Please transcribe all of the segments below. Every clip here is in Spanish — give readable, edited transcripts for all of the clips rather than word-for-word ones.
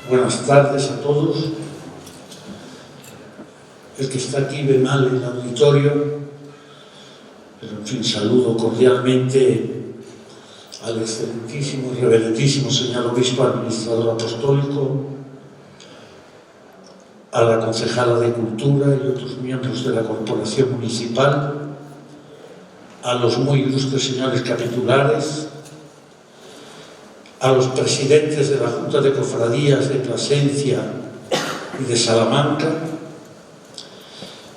Buenas tardes a todos. El que está aquí ve mal en el auditorio, pero en fin, saludo cordialmente al excelentísimo y reverentísimo señor obispo administrador apostólico, a la concejala de Cultura y otros miembros de la corporación municipal, a los muy ilustres señores capitulares, a los presidentes de la Junta de Cofradías de Plasencia y de Salamanca,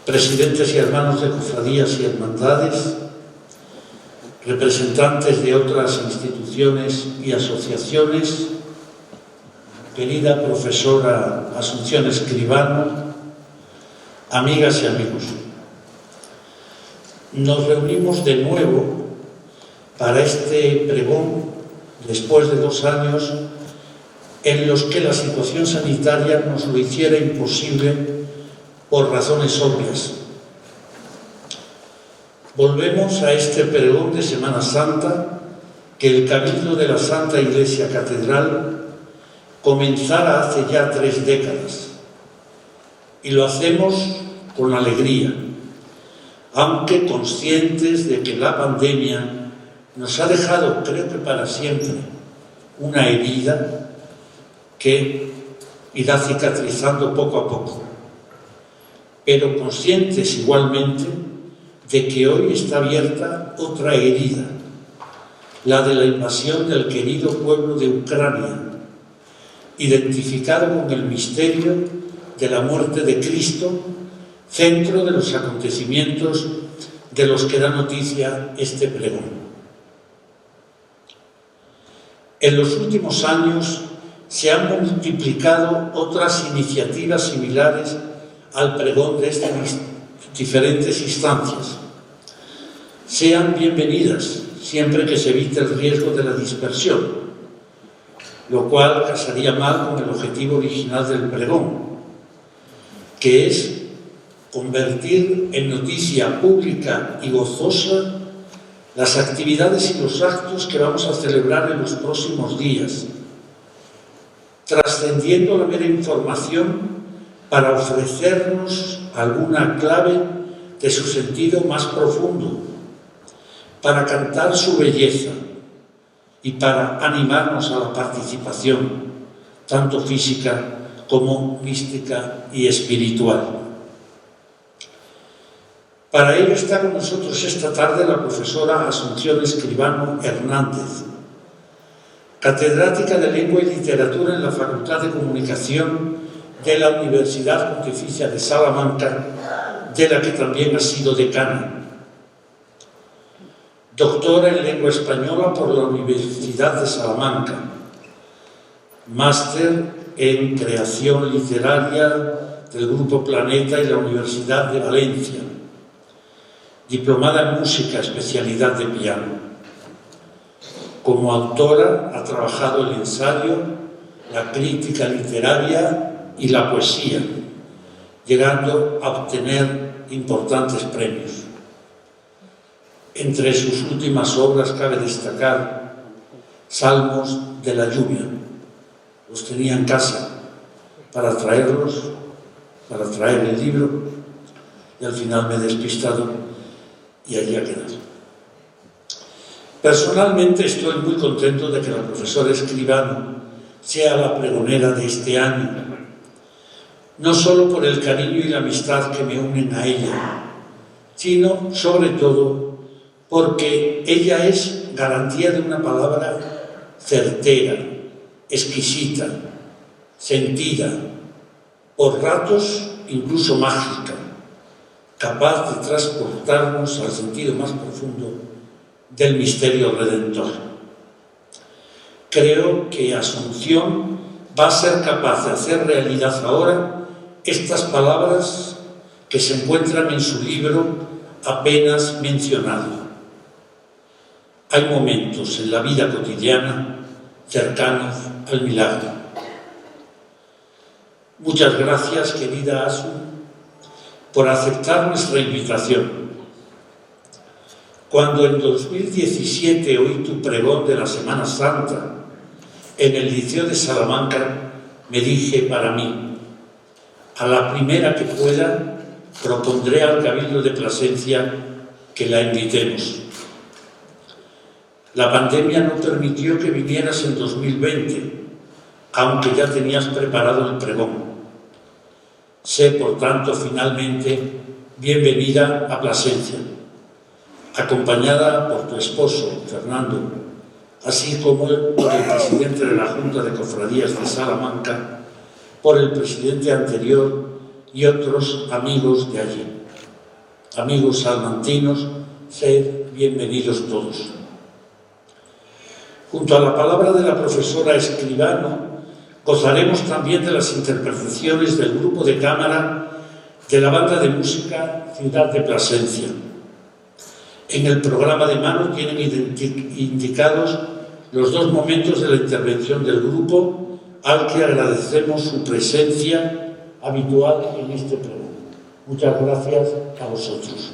presidentes y hermanos de cofradías y hermandades, representantes de otras instituciones y asociaciones, querida profesora Asunción Escribano, amigas y amigos. Nos reunimos de nuevo para este pregón después de 2 años en los que la situación sanitaria nos lo hiciera imposible por razones obvias. Volvemos a este pregón de Semana Santa que el Cabildo de la Santa Iglesia Catedral comenzara hace ya 3 décadas, y lo hacemos con alegría, aunque conscientes de que la pandemia nos ha dejado, creo que para siempre, una herida que irá cicatrizando poco a poco, pero conscientes igualmente de que hoy está abierta otra herida, la de la invasión del querido pueblo de Ucrania, identificado con el misterio de la muerte de Cristo, centro de los acontecimientos de los que da noticia este pregón. En los últimos años se han multiplicado otras iniciativas similares al pregón de estas diferentes instancias. Sean bienvenidas, siempre que se evite el riesgo de la dispersión, lo cual casaría mal con el objetivo original del pregón, que es convertir en noticia pública y gozosa las actividades y los actos que vamos a celebrar en los próximos días, trascendiendo la mera información para ofrecernos alguna clave de su sentido más profundo, para cantar su belleza y para animarnos a la participación, tanto física como mística y espiritual. Para ello está con nosotros esta tarde la profesora Asunción Escribano Hernández, catedrática de Lengua y Literatura en la Facultad de Comunicación de la Universidad Pontificia de Salamanca, de la que también ha sido decana. Doctora en Lengua Española por la Universidad de Salamanca. Máster en Creación Literaria del Grupo Planeta y la Universidad de Valencia. Diplomada en Música, especialidad de piano. Como autora ha trabajado el ensayo, la crítica literaria y la poesía, llegando a obtener importantes premios. Entre sus últimas obras cabe destacar Salmos de la lluvia. Los tenía en casa para traerlos, para traer el libro, y al final me he despistado y allí ha quedado. Personalmente estoy muy contento de que la profesora Escribano sea la pregonera de este año, no solo por el cariño y la amistad que me unen a ella, sino sobre todo porque ella es garantía de una palabra certera, exquisita, sentida, por ratos incluso mágica, capaz de transportarnos al sentido más profundo del misterio redentor. Creo que Asunción va a ser capaz de hacer realidad ahora estas palabras que se encuentran en su libro apenas mencionado. Hay momentos en la vida cotidiana cercanos al milagro. Muchas gracias, querida Asun, por aceptar nuestra invitación. Cuando en 2017 oí tu pregón de la Semana Santa en el Liceo de Salamanca, me dije para mí: a la primera que pueda, propondré al Cabildo de Plasencia que la invitemos. La pandemia no permitió que vinieras en 2020, aunque ya tenías preparado el pregón. Sé, por tanto, finalmente, bienvenida a Plasencia, acompañada por tu esposo, Fernando, así como por el presidente de la Junta de Cofradías de Salamanca, por el presidente anterior y otros amigos de allí. Amigos salmantinos, sed bienvenidos todos. Junto a la palabra de la profesora Escribano, gozaremos también de las interpretaciones del grupo de cámara de la banda de música Ciudad de Plasencia. En el programa de mano tienen indicados los dos momentos de la intervención del grupo, al que agradecemos su presencia habitual en este programa. Muchas gracias a vosotros.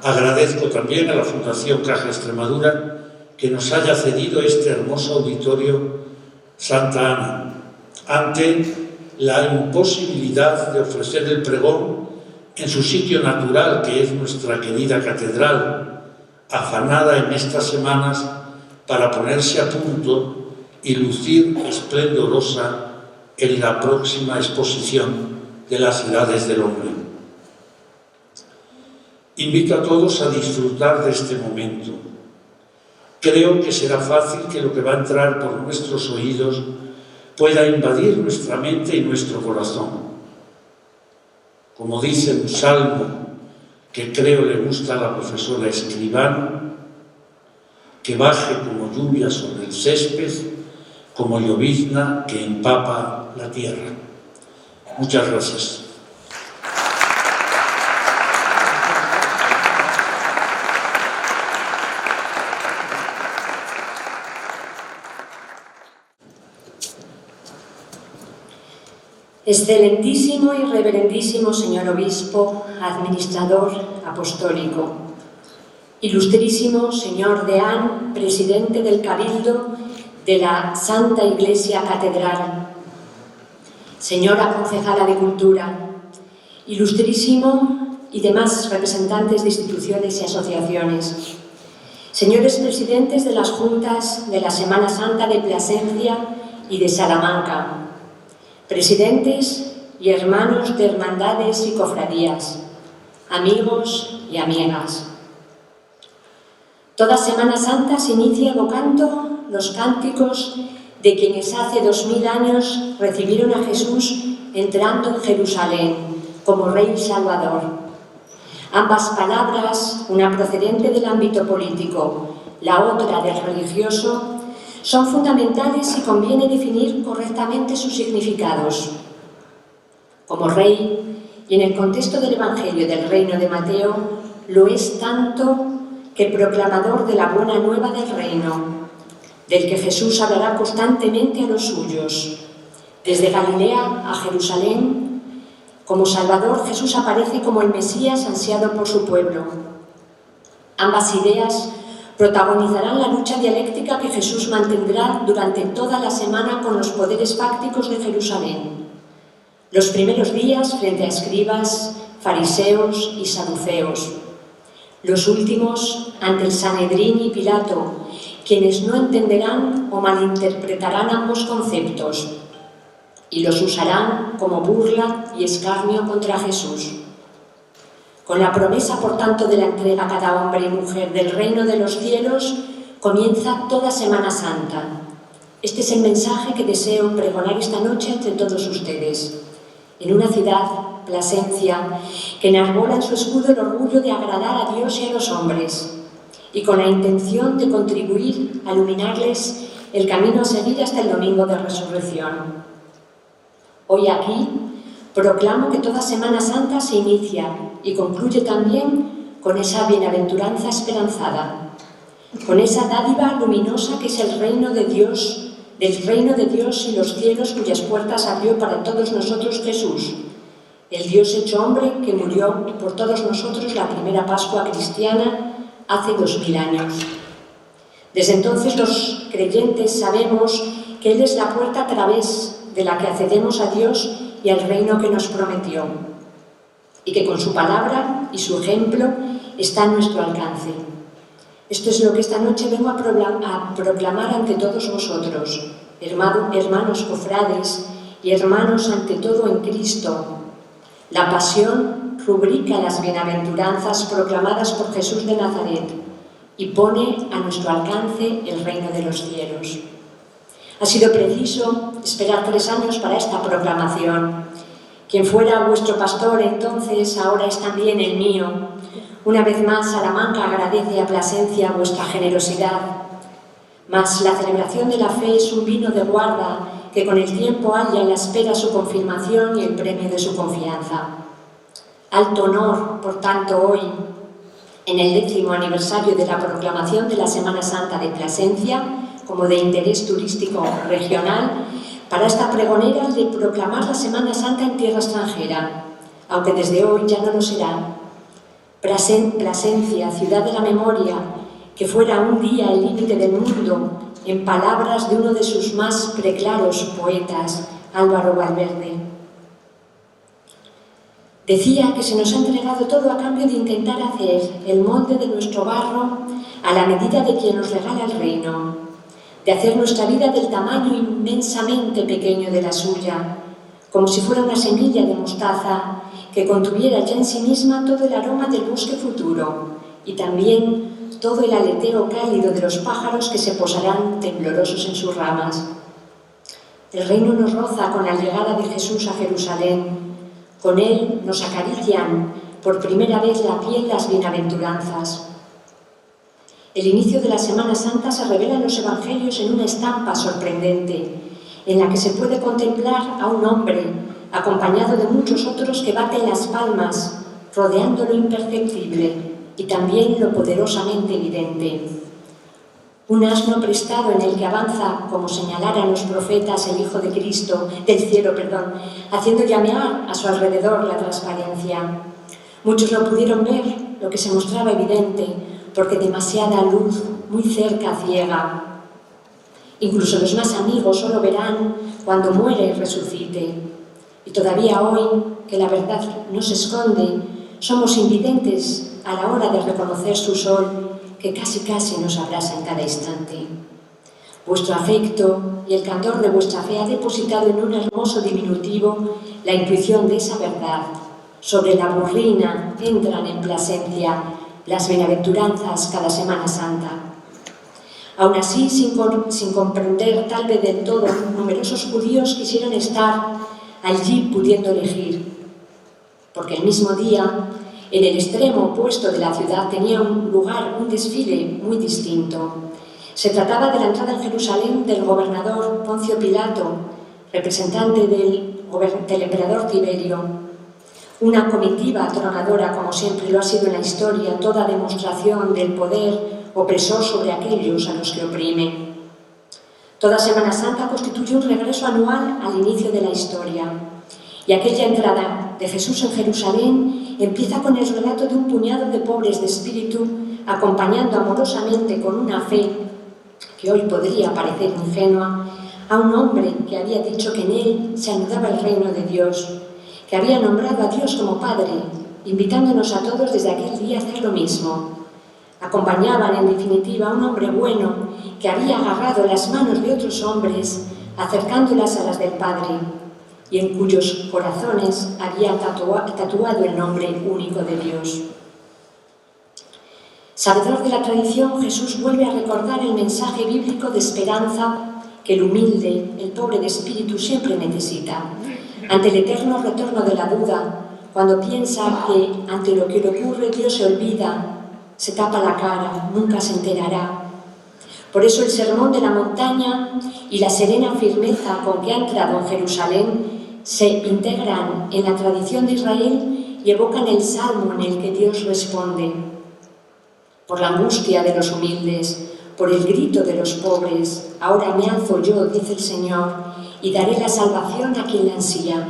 Agradezco también a la Fundación Caja Extremadura que nos haya cedido este hermoso auditorio Santa Ana, ante la imposibilidad de ofrecer el pregón en su sitio natural, que es nuestra querida catedral, afanada en estas semanas para ponerse a punto y lucir esplendorosa en la próxima exposición de las edades del hombre. Invito a todos a disfrutar de este momento. Creo que será fácil que lo que va a entrar por nuestros oídos pueda invadir nuestra mente y nuestro corazón. Como dice un salmo que creo le gusta a la profesora Escribano, que baje como lluvia sobre el césped, como llovizna que empapa la tierra. Muchas gracias. Excelentísimo y reverendísimo señor obispo, administrador apostólico, ilustrísimo señor deán, presidente del Cabildo de la Santa Iglesia Catedral, señora concejala de Cultura, ilustrísimo y demás representantes de instituciones y asociaciones, señores presidentes de las juntas de la Semana Santa de Plasencia y de Salamanca, presidentes y hermanos de hermandades y cofradías, amigos y amigas. Toda Semana Santa se inicia evocando los cánticos de quienes hace 2000 años recibieron a Jesús entrando en Jerusalén como Rey Salvador. Ambas palabras, una procedente del ámbito político, la otra del religioso, son fundamentales y conviene definir correctamente sus significados. Como Rey, y en el contexto del Evangelio del Reino de Mateo, lo es tanto que proclamador de la buena nueva del Reino, del que Jesús hablará constantemente a los suyos. Desde Galilea a Jerusalén, como Salvador, Jesús aparece como el Mesías ansiado por su pueblo. Ambas ideas protagonizarán la lucha dialéctica que Jesús mantendrá durante toda la semana con los poderes fácticos de Jerusalén. Los primeros días frente a escribas, fariseos y saduceos. Los últimos ante el Sanedrín y Pilato, quienes no entenderán o malinterpretarán ambos conceptos y los usarán como burla y escarnio contra Jesús. Con la promesa, por tanto, de la entrega a cada hombre y mujer del reino de los cielos, comienza toda Semana Santa. Este es el mensaje que deseo pregonar esta noche entre todos ustedes. En una ciudad, Plasencia, que enarbola en su escudo el orgullo de agradar a Dios y a los hombres, y con la intención de contribuir a iluminarles el camino a seguir hasta el domingo de Resurrección. Hoy aquí proclamo que toda Semana Santa se inicia y concluye también con esa bienaventuranza esperanzada, con esa dádiva luminosa que es el reino de Dios, del reino de Dios y los cielos cuyas puertas abrió para todos nosotros Jesús, el Dios hecho hombre que murió por todos nosotros la primera Pascua cristiana hace 2000 años. Desde entonces los creyentes sabemos que Él es la puerta a través de la que accedemos a Dios y al reino que nos prometió, y que con su palabra y su ejemplo está a nuestro alcance. Esto es lo que esta noche vengo a proclamar ante todos vosotros, hermanos cofrades y hermanos ante todo en Cristo. La pasión rubrica las bienaventuranzas proclamadas por Jesús de Nazaret y pone a nuestro alcance el reino de los cielos. Ha sido preciso esperar 3 años para esta proclamación. Quien fuera vuestro pastor entonces, ahora es también el mío. Una vez más, Salamanca agradece a Plasencia vuestra generosidad. Mas la celebración de la fe es un vino de guarda que con el tiempo halla en la espera su confirmación y el premio de su confianza. Alto honor, por tanto, hoy, en el 10º aniversario de la proclamación de la Semana Santa de Plasencia, como de interés turístico regional, para esta pregonera de proclamar la Semana Santa en tierra extranjera, aunque desde hoy ya no lo será. Plasencia, ciudad de la memoria, que fuera un día el límite del mundo, en palabras de uno de sus más preclaros poetas, Álvaro Valverde. Decía que se nos ha entregado todo a cambio de intentar hacer el molde de nuestro barro a la medida de quien nos regala el reino, de hacer nuestra vida del tamaño inmensamente pequeño de la suya, como si fuera una semilla de mostaza que contuviera ya en sí misma todo el aroma del bosque futuro y también todo el aleteo cálido de los pájaros que se posarán temblorosos en sus ramas. El reino nos roza con la llegada de Jesús a Jerusalén. Con él nos acarician por primera vez la piel las bienaventuranzas. El inicio de la Semana Santa se revela en los Evangelios en una estampa sorprendente, en la que se puede contemplar a un hombre acompañado de muchos otros que baten las palmas, rodeando lo imperceptible y también lo poderosamente evidente. Un asno prestado en el que avanza, como señalaran los profetas, el Hijo de Cristo, del cielo, haciendo llamear a su alrededor la transparencia. Muchos lo pudieron ver, lo que se mostraba evidente, porque demasiada luz muy cerca ciega. Incluso los más amigos solo verán cuando muere y resucite. Y todavía hoy, que la verdad no se esconde, somos invidentes a la hora de reconocer su sol, que casi nos abrasa en cada instante. Vuestro afecto y el candor de vuestra fe ha depositado en un hermoso diminutivo la intuición de esa verdad. Sobre la burrina entran en Plasencia las bienaventuranzas cada Semana Santa. Aún así, sin comprender tal vez del todo, numerosos judíos quisieron estar allí pudiendo elegir, porque el mismo día, en el extremo opuesto de la ciudad, tenía un lugar, un desfile muy distinto. Se trataba de la entrada en Jerusalén del gobernador Poncio Pilato, representante del emperador Tiberio. Una comitiva atronadora, como siempre lo ha sido en la historia, toda demostración del poder opresor sobre aquellos a los que oprime. Toda Semana Santa constituye un regreso anual al inicio de la historia. Y aquella entrada de Jesús en Jerusalén empieza con el relato de un puñado de pobres de espíritu, acompañando amorosamente con una fe que hoy podría parecer ingenua, a un hombre que había dicho que en él se anudaba el reino de Dios, que había nombrado a Dios como Padre, invitándonos a todos desde aquel día a hacer lo mismo. Acompañaban, en definitiva, a un hombre bueno que había agarrado las manos de otros hombres, acercándolas a las del Padre, y en cuyos corazones había tatuado el nombre único de Dios. Sabedor de la tradición, Jesús vuelve a recordar el mensaje bíblico de esperanza que el humilde, el pobre de espíritu, siempre necesita. Ante el eterno retorno de la duda, cuando piensa que ante lo que le ocurre Dios se olvida, se tapa la cara, nunca se enterará. Por eso el sermón de la montaña y la serena firmeza con que ha entrado en Jerusalén se integran en la tradición de Israel y evocan el salmo en el que Dios responde: por la angustia de los humildes, por el grito de los pobres, ahora me alzo yo, dice el Señor, y daré la salvación a quien la ansía.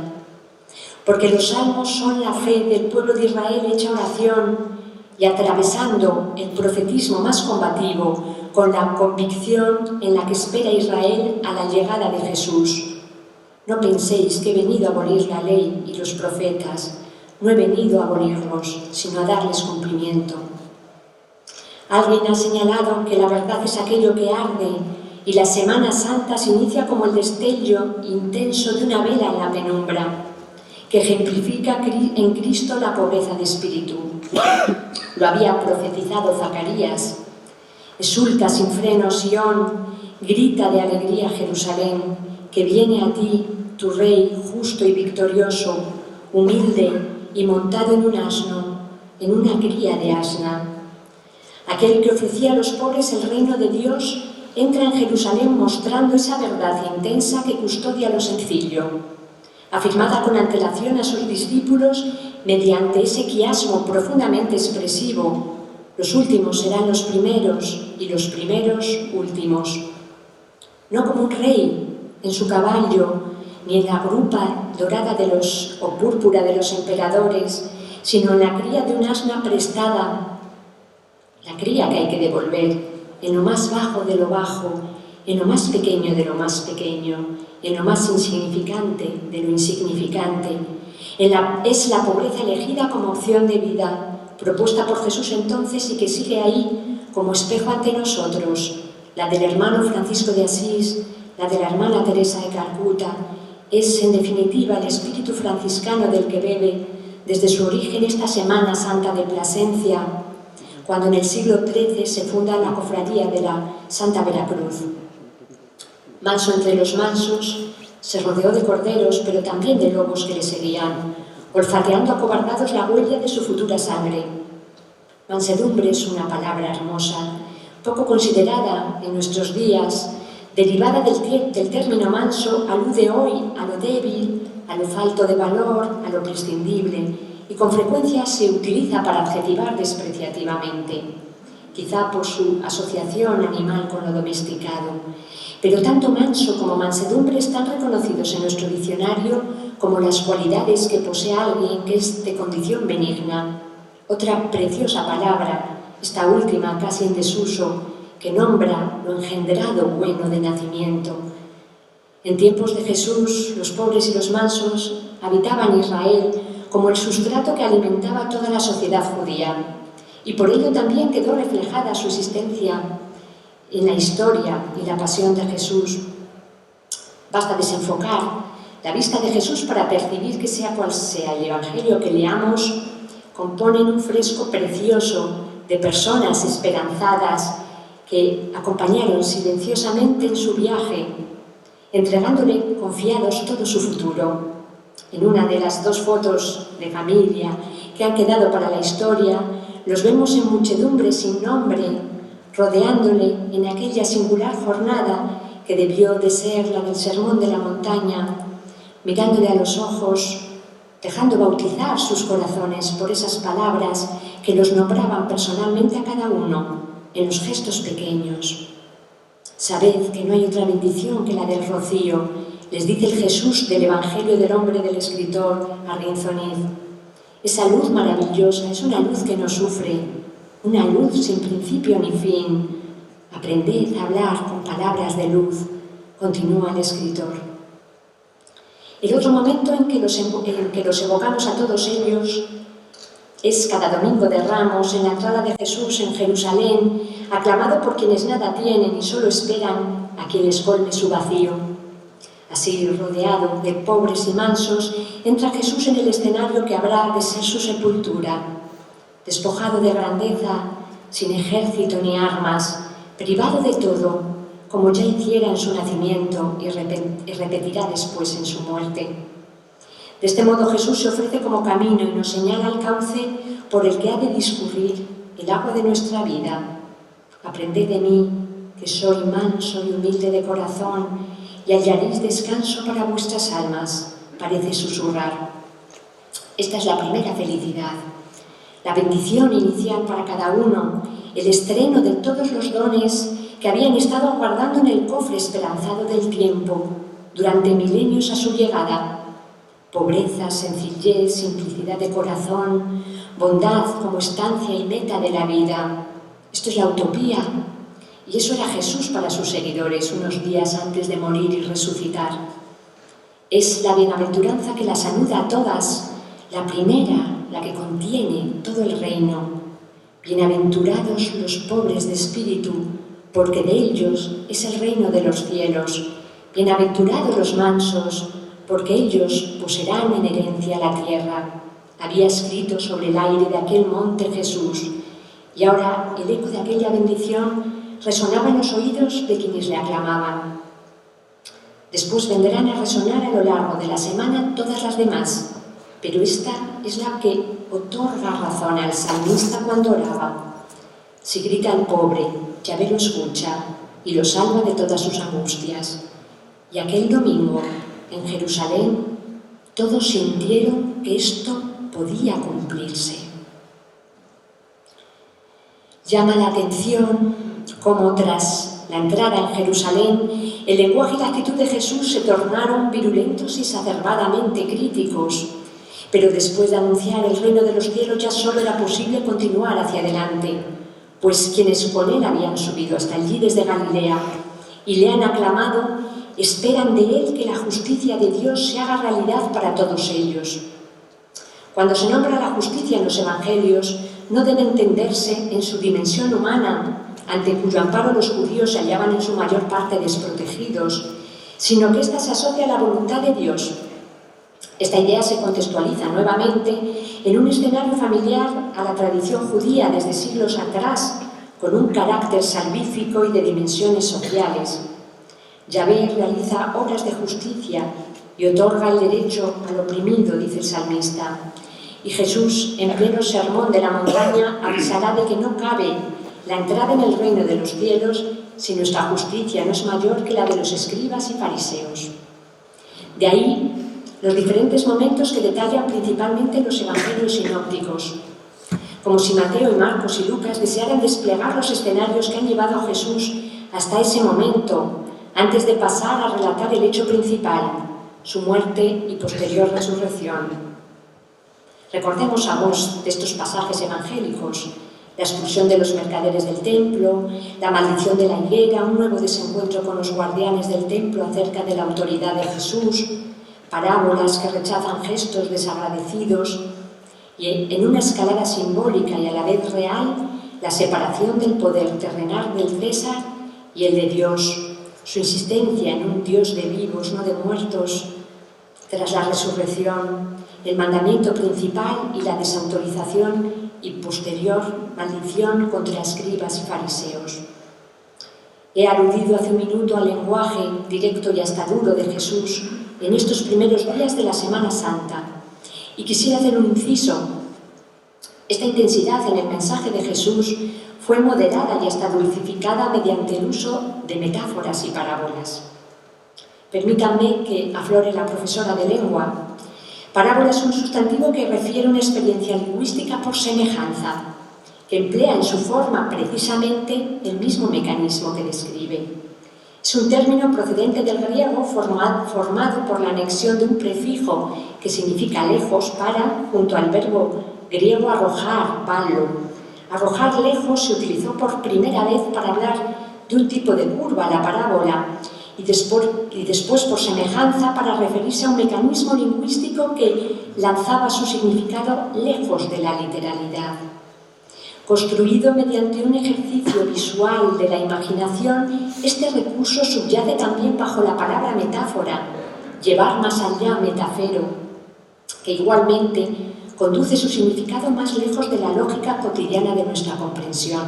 Porque los salmos son la fe del pueblo de Israel hecha oración, y atravesando el profetismo más combativo, con la convicción en la que espera Israel a la llegada de Jesús. No penséis que he venido a abolir la ley y los profetas. No he venido a abolirlos, sino a darles cumplimiento. Alguien ha señalado que la verdad es aquello que arde y la Semana Santa se inicia como el destello intenso de una vela en la penumbra, que ejemplifica en Cristo la pobreza de espíritu. Lo había profetizado Zacarías. Exulta sin freno Sión, grita de alegría Jerusalén, que viene a ti tu Rey justo y victorioso, humilde y montado en un asno, en una cría de asna. Aquel que ofrecía a los pobres el reino de Dios entra en Jerusalén mostrando esa verdad intensa que custodia lo sencillo, afirmada con antelación a sus discípulos mediante ese quiasmo profundamente expresivo: los últimos serán los primeros y los primeros últimos. No como un rey en su caballo, ni en la grupa dorada o púrpura de los emperadores, sino en la cría de un asna prestada, la cría que hay que devolver, en lo más bajo de lo bajo, en lo más pequeño de lo más pequeño, en lo más insignificante de lo insignificante. Es la pobreza elegida como opción de vida, propuesta por Jesús entonces y que sigue ahí como espejo ante nosotros, la del hermano Francisco de Asís, la de la hermana Teresa de Calcuta. Es, en definitiva, el espíritu franciscano del que bebe desde su origen esta Semana Santa de Plasencia, cuando en el siglo XIII se funda la cofradía de la Santa Veracruz. Manso entre los mansos, se rodeó de corderos, pero también de lobos que le seguían, olfateando acobardados la huella de su futura sangre. Mansedumbre es una palabra hermosa, poco considerada en nuestros días, derivada del término manso, alude hoy a lo débil, a lo falto de valor, a lo prescindible, y con frecuencia se utiliza para adjetivar despreciativamente, quizá por su asociación animal con lo domesticado. Pero tanto manso como mansedumbre están reconocidos en nuestro diccionario como las cualidades que posee alguien que es de condición benigna. Otra preciosa palabra, esta última casi en desuso, que nombra lo engendrado bueno de nacimiento. En tiempos de Jesús, los pobres y los mansos habitaban Israel como el sustrato que alimentaba toda la sociedad judía, y por ello también quedó reflejada su existencia en la historia y la pasión de Jesús. Basta desenfocar la vista de Jesús para percibir que, sea cual sea el Evangelio que leamos, componen un fresco precioso de personas esperanzadas que acompañaron silenciosamente en su viaje, entregándole confiados todo su futuro. En una de las dos fotos de familia que han quedado para la historia, los vemos en muchedumbre sin nombre, rodeándole en aquella singular jornada que debió de ser la del Sermón de la Montaña, mirándole a los ojos, dejando bautizar sus corazones por esas palabras que los nombraban personalmente a cada uno en los gestos pequeños. Sabed que no hay otra bendición que la del rocío, les dice el Jesús del Evangelio del hombre del escritor Arrinzoniz. Esa luz maravillosa es una luz que no sufre, una luz sin principio ni fin. Aprended a hablar con palabras de luz, continúa el escritor. El otro momento en que los evocamos a todos ellos es cada domingo de Ramos, en la entrada de Jesús en Jerusalén, aclamado por quienes nada tienen y solo esperan a quien les colme su vacío. Así, rodeado de pobres y mansos, entra Jesús en el escenario que habrá de ser su sepultura. Despojado de grandeza, sin ejército ni armas, privado de todo, como ya hiciera en su nacimiento y repetirá después en su muerte. De este modo Jesús se ofrece como camino y nos señala el cauce por el que ha de discurrir el agua de nuestra vida. Aprended de mí, que soy manso y humilde de corazón, y hallaréis descanso para vuestras almas, parece susurrar. Esta es la primera felicidad, la bendición inicial para cada uno, el estreno de todos los dones que habían estado guardando en el cofre esperanzado del tiempo durante milenios a su llegada. Pobreza, sencillez, simplicidad de corazón, bondad como estancia y meta de la vida. Esto es la utopía Y eso era Jesús para sus seguidores unos días antes de morir y resucitar. Es la bienaventuranza que las anuda a todas, la primera, la que contiene todo el reino. Bienaventurados los pobres de espíritu, porque de ellos es el reino de los cielos. Bienaventurados los mansos, porque ellos poseerán en herencia la tierra. Había escrito sobre el aire de aquel monte Jesús, y ahora el eco de aquella bendición resonaba en los oídos de quienes le aclamaban. Después vendrán a resonar a lo largo de la semana todas las demás, pero esta es la que otorga razón al salmista cuando oraba. Si grita el pobre, Yahvé lo escucha y lo salva de todas sus angustias. Y aquel domingo, en Jerusalén, todos sintieron que esto podía cumplirse. Llama la atención cómo tras la entrada en Jerusalén, el lenguaje y la actitud de Jesús se tornaron virulentos y exacerbadamente críticos. Pero después de anunciar el reino de los cielos ya solo era posible continuar hacia adelante, pues quienes con él habían subido hasta allí desde Galilea y le han aclamado, esperan de él que la justicia de Dios se haga realidad para todos ellos. Cuando se nombra la justicia en los evangelios, no debe entenderse en su dimensión humana, ante cuyo amparo los judíos se hallaban en su mayor parte desprotegidos, sino que ésta se asocia a la voluntad de Dios. Esta idea se contextualiza nuevamente en un escenario familiar a la tradición judía desde siglos atrás, con un carácter salvífico y de dimensiones sociales. Yahvé realiza obras de justicia y otorga el derecho al oprimido, dice el salmista. Y Jesús, en pleno sermón de la montaña, avisará de que no cabe la entrada en el reino de los cielos si nuestra justicia no es mayor que la de los escribas y fariseos. De ahí los diferentes momentos que detallan principalmente los evangelios sinópticos, como si Mateo y Marcos y Lucas desearan desplegar los escenarios que han llevado a Jesús hasta ese momento, antes de pasar a relatar el hecho principal, su muerte y posterior resurrección. Recordemos a voz de estos pasajes evangélicos: la expulsión de los mercaderes del templo, la maldición de la higuera, un nuevo desencuentro con los guardianes del templo acerca de la autoridad de Jesús, parábolas que rechazan gestos desagradecidos y, en una escalada simbólica y a la vez real, la separación del poder terrenal del César y el de Dios, su insistencia en un Dios de vivos, no de muertos, tras la resurrección, el mandamiento principal y la desautorización y posterior maldición contra escribas y fariseos. He aludido hace un minuto al lenguaje directo y hasta duro de Jesús en estos primeros días de la Semana Santa, y quisiera hacer un inciso. Esta intensidad en el mensaje de Jesús fue moderada y hasta dulcificada mediante el uso de metáforas y parábolas. Permítanme que aflore la profesora de lengua. Parábola es un sustantivo que refiere a una experiencia lingüística por semejanza, que emplea en su forma precisamente el mismo mecanismo que describe. Es un término procedente del griego formado por la anexión de un prefijo que significa lejos para, junto al verbo griego arrojar, palo. Arrojar lejos se utilizó por primera vez para hablar de un tipo de curva, la parábola, y después por semejanza para referirse a un mecanismo lingüístico que lanzaba su significado lejos de la literalidad. Construido mediante un ejercicio visual de la imaginación, este recurso subyace también bajo la palabra metáfora, llevar más allá, metafero, que igualmente conduce su significado más lejos de la lógica cotidiana de nuestra comprensión.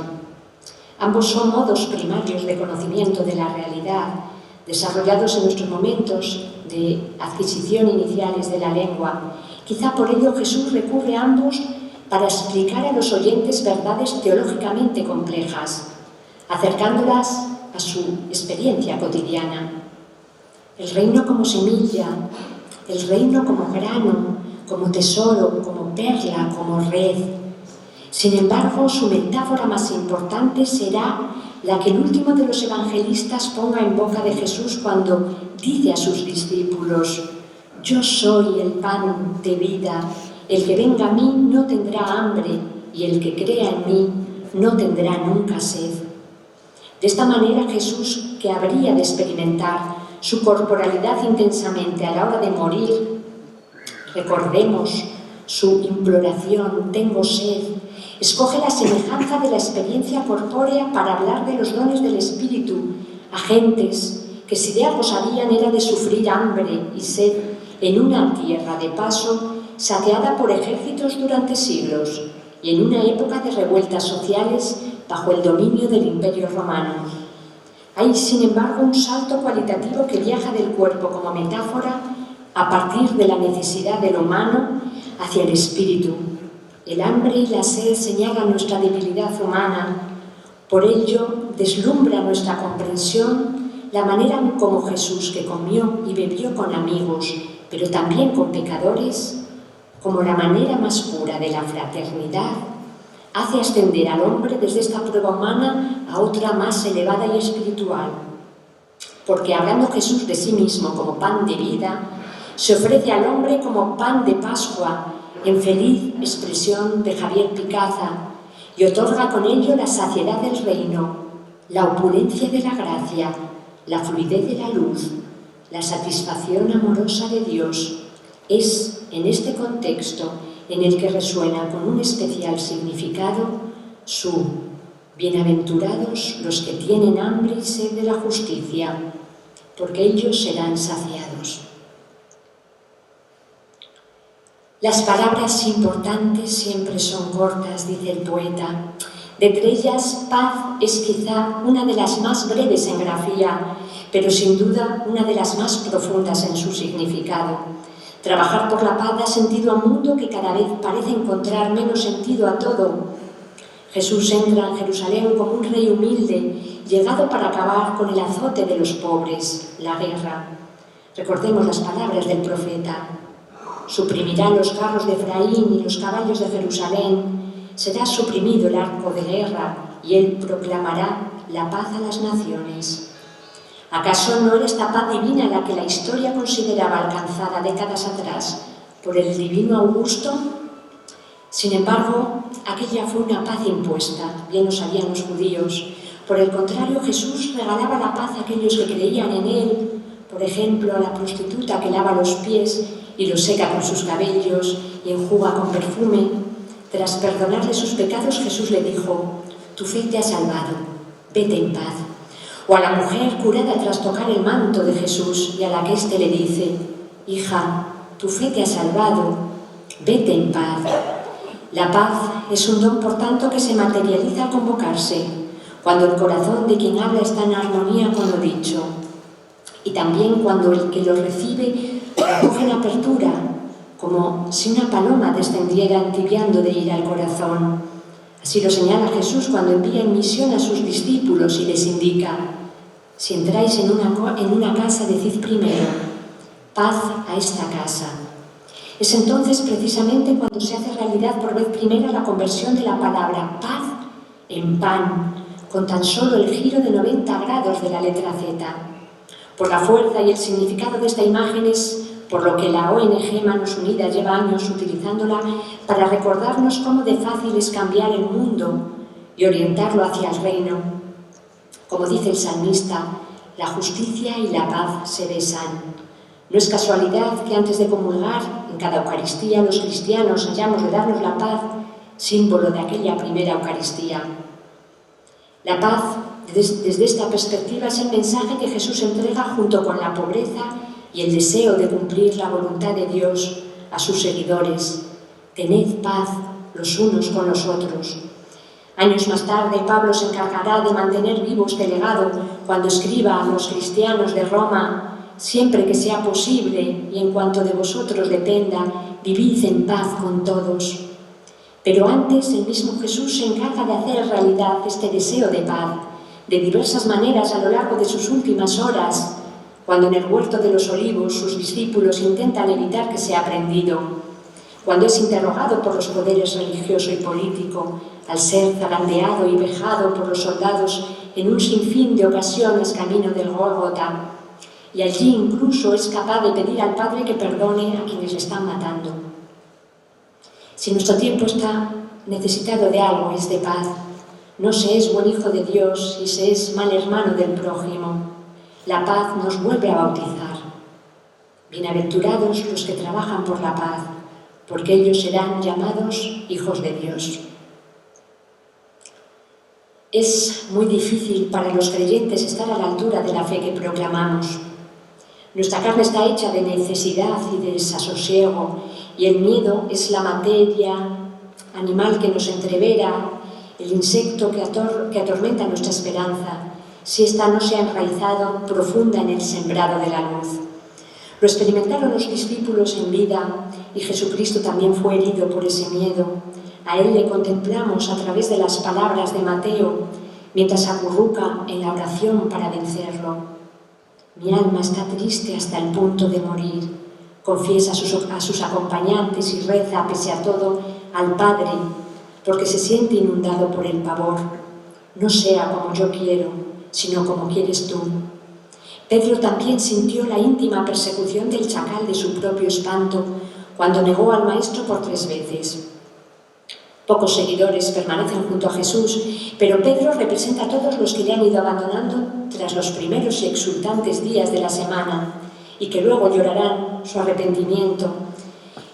Ambos son modos primarios de conocimiento de la realidad, desarrollados en nuestros momentos de adquisición iniciales de la lengua. Quizá por ello Jesús recurre a ambos para explicar a los oyentes verdades teológicamente complejas, acercándolas a su experiencia cotidiana. El reino como semilla, el reino como grano, como tesoro, como perla, como red. Sin embargo, su metáfora más importante será la que el último de los evangelistas ponga en boca de Jesús cuando dice a sus discípulos: «Yo soy el pan de vida, el que venga a mí no tendrá hambre, y el que crea en mí no tendrá nunca sed». De esta manera Jesús, que habría de experimentar su corporalidad intensamente a la hora de morir, recordemos su imploración, tengo sed, escoge la semejanza de la experiencia corpórea para hablar de los dones del Espíritu a gentes que si de algo sabían era de sufrir hambre y sed en una tierra de paso saqueada por ejércitos durante siglos y en una época de revueltas sociales bajo el dominio del Imperio Romano. Hay, sin embargo, un salto cualitativo que viaja del cuerpo como metáfora a partir de la necesidad de lo humano hacia el espíritu. El hambre y la sed señalan nuestra debilidad humana, por ello deslumbra nuestra comprensión la manera como Jesús, que comió y bebió con amigos, pero también con pecadores, como la manera más pura de la fraternidad, hace ascender al hombre desde esta prueba humana a otra más elevada y espiritual. Porque hablando Jesús de sí mismo como pan de vida, se ofrece al hombre como pan de Pascua, en feliz expresión de Javier Picaza, y otorga con ello la saciedad del reino, la opulencia de la gracia, la fluidez de la luz, la satisfacción amorosa de Dios. Es en este contexto en el que resuena con un especial significado su bienaventurados los que tienen hambre y sed de la justicia, porque ellos serán saciados. Las palabras importantes siempre son cortas, dice el poeta. De entre ellas, paz es quizá una de las más breves en grafía, pero sin duda una de las más profundas en su significado. Trabajar por la paz da sentido a un mundo que cada vez parece encontrar menos sentido a todo. Jesús entra en Jerusalén como un rey humilde, llegado para acabar con el azote de los pobres, la guerra. Recordemos las palabras del profeta. Suprimirá los carros de Efraín y los caballos de Jerusalén. Será suprimido el arco de guerra y él proclamará la paz a las naciones. ¿Acaso no era esta paz divina la que la historia consideraba alcanzada décadas atrás por el divino Augusto? Sin embargo, aquella fue una paz impuesta, bien lo sabían los judíos. Por el contrario, Jesús regalaba la paz a aquellos que creían en él. Por ejemplo, a la prostituta que lava los pies y los seca con sus cabellos y enjuga con perfume. Tras perdonarle sus pecados, Jesús le dijo: tu fe te ha salvado, vete en paz. O a la mujer curada tras tocar el manto de Jesús y a la que éste le dice: hija, tu fe te ha salvado, vete en paz. La paz es un don, por tanto, que se materializa al convocarse, cuando el corazón de quien habla está en armonía con lo dicho, y también cuando el que lo recibe lo acoge en apertura, como si una paloma descendiera entibiando de ira al corazón. Así lo señala Jesús cuando envía en misión a sus discípulos y les indica: si entráis en una casa, decid primero, paz a esta casa. Es entonces precisamente cuando se hace realidad por vez primera la conversión de la palabra paz en pan, con tan solo el giro de 90 grados de la letra Z. Por la fuerza y el significado de esta imagen es por lo que la ONG Manos Unidas lleva años utilizándola para recordarnos cómo de fácil es cambiar el mundo y orientarlo hacia el reino. Como dice el salmista, la justicia y la paz se besan. No es casualidad que antes de comulgar en cada Eucaristía los cristianos hayamos de darnos la paz, símbolo de aquella primera Eucaristía. La paz, desde esta perspectiva, es el mensaje que Jesús entrega junto con la pobreza y el deseo de cumplir la voluntad de Dios a sus seguidores. Tened paz los unos con los otros. Años más tarde, Pablo se encargará de mantener vivo este legado cuando escriba a los cristianos de Roma: siempre que sea posible y en cuanto de vosotros dependa, vivid en paz con todos. Pero antes, el mismo Jesús se encarga de hacer realidad este deseo de paz, de diversas maneras a lo largo de sus últimas horas, cuando en el huerto de los olivos sus discípulos intentan evitar que sea prendido, cuando es interrogado por los poderes religioso y político, al ser zarandeado y vejado por los soldados en un sinfín de ocasiones camino del Gólgota, y allí incluso es capaz de pedir al Padre que perdone a quienes le están matando. Si nuestro tiempo está necesitado de algo, es de paz. No se es buen hijo de Dios y se es mal hermano del prójimo. La paz nos vuelve a bautizar. Bienaventurados los que trabajan por la paz, porque ellos serán llamados hijos de Dios. Es muy difícil para los creyentes estar a la altura de la fe que proclamamos. Nuestra carne está hecha de necesidad y de desasosiego, y el miedo es la materia animal que nos entrevera, el insecto que atormenta nuestra esperanza, si ésta no se ha enraizado profunda en el sembrado de la luz. Lo experimentaron los discípulos en vida y Jesucristo también fue herido por ese miedo. A él le contemplamos a través de las palabras de Mateo mientras acurruca en la oración para vencerlo. Mi alma está triste hasta el punto de morir. Confiesa a sus acompañantes y reza, pese a todo, al Padre, porque se siente inundado por el pavor. No sea como yo quiero, sino como quieres tú. Pedro también sintió la íntima persecución del chacal de su propio espanto cuando negó al Maestro por 3 veces. Pocos seguidores permanecen junto a Jesús, pero Pedro representa a todos los que le han ido abandonando tras los primeros y exultantes días de la semana y que luego llorarán su arrepentimiento.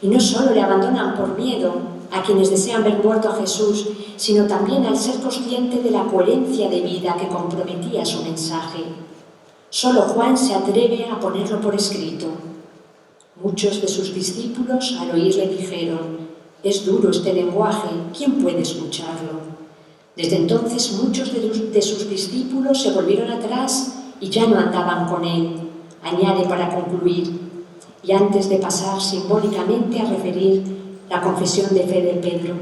Y no solo le abandonan por miedo a quienes desean ver muerto a Jesús, sino también al ser consciente de la coherencia de vida que comprometía su mensaje. Solo Juan se atreve a ponerlo por escrito. Muchos de sus discípulos al oírle dijeron: «Es duro este lenguaje, ¿quién puede escucharlo?». Desde entonces muchos de sus discípulos se volvieron atrás y ya no andaban con él. Añade para concluir, y antes de pasar simbólicamente a referir la confesión de fe de Pedro.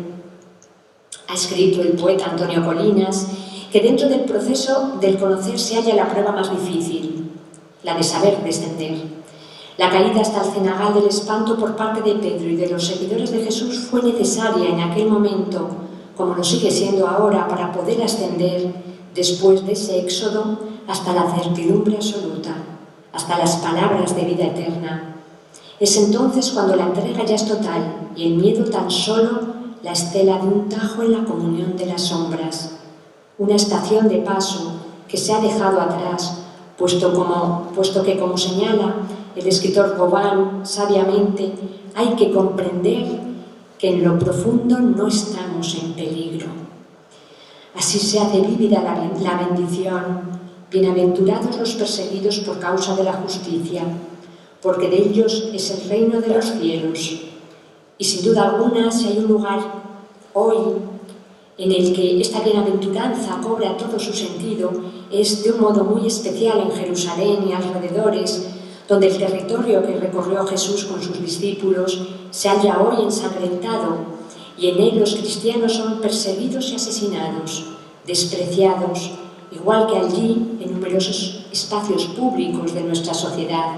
Ha escrito el poeta Antonio Colinas que dentro del proceso del conocer se halla la prueba más difícil, la de saber descender. La caída hasta el cenagal del espanto por parte de Pedro y de los seguidores de Jesús fue necesaria en aquel momento, como lo sigue siendo ahora, para poder ascender después de ese éxodo hasta la certidumbre absoluta, hasta las palabras de vida eterna. Es entonces cuando la entrega ya es total y el miedo tan solo la estela de un tajo en la comunión de las sombras, una estación de paso que se ha dejado atrás, puesto que, como señala el escritor Gobán sabiamente, hay que comprender que en lo profundo no estamos en peligro. Así se hace vívida la bendición. Bienaventurados los perseguidos por causa de la justicia, porque de ellos es el reino de los cielos. Y sin duda alguna, si hay un lugar hoy en el que esta bienaventuranza cobra todo su sentido, es de un modo muy especial en Jerusalén y alrededores, donde el territorio que recorrió Jesús con sus discípulos se halla hoy ensangrentado, y en él los cristianos son perseguidos y asesinados, despreciados, igual que allí en numerosos espacios públicos de nuestra sociedad.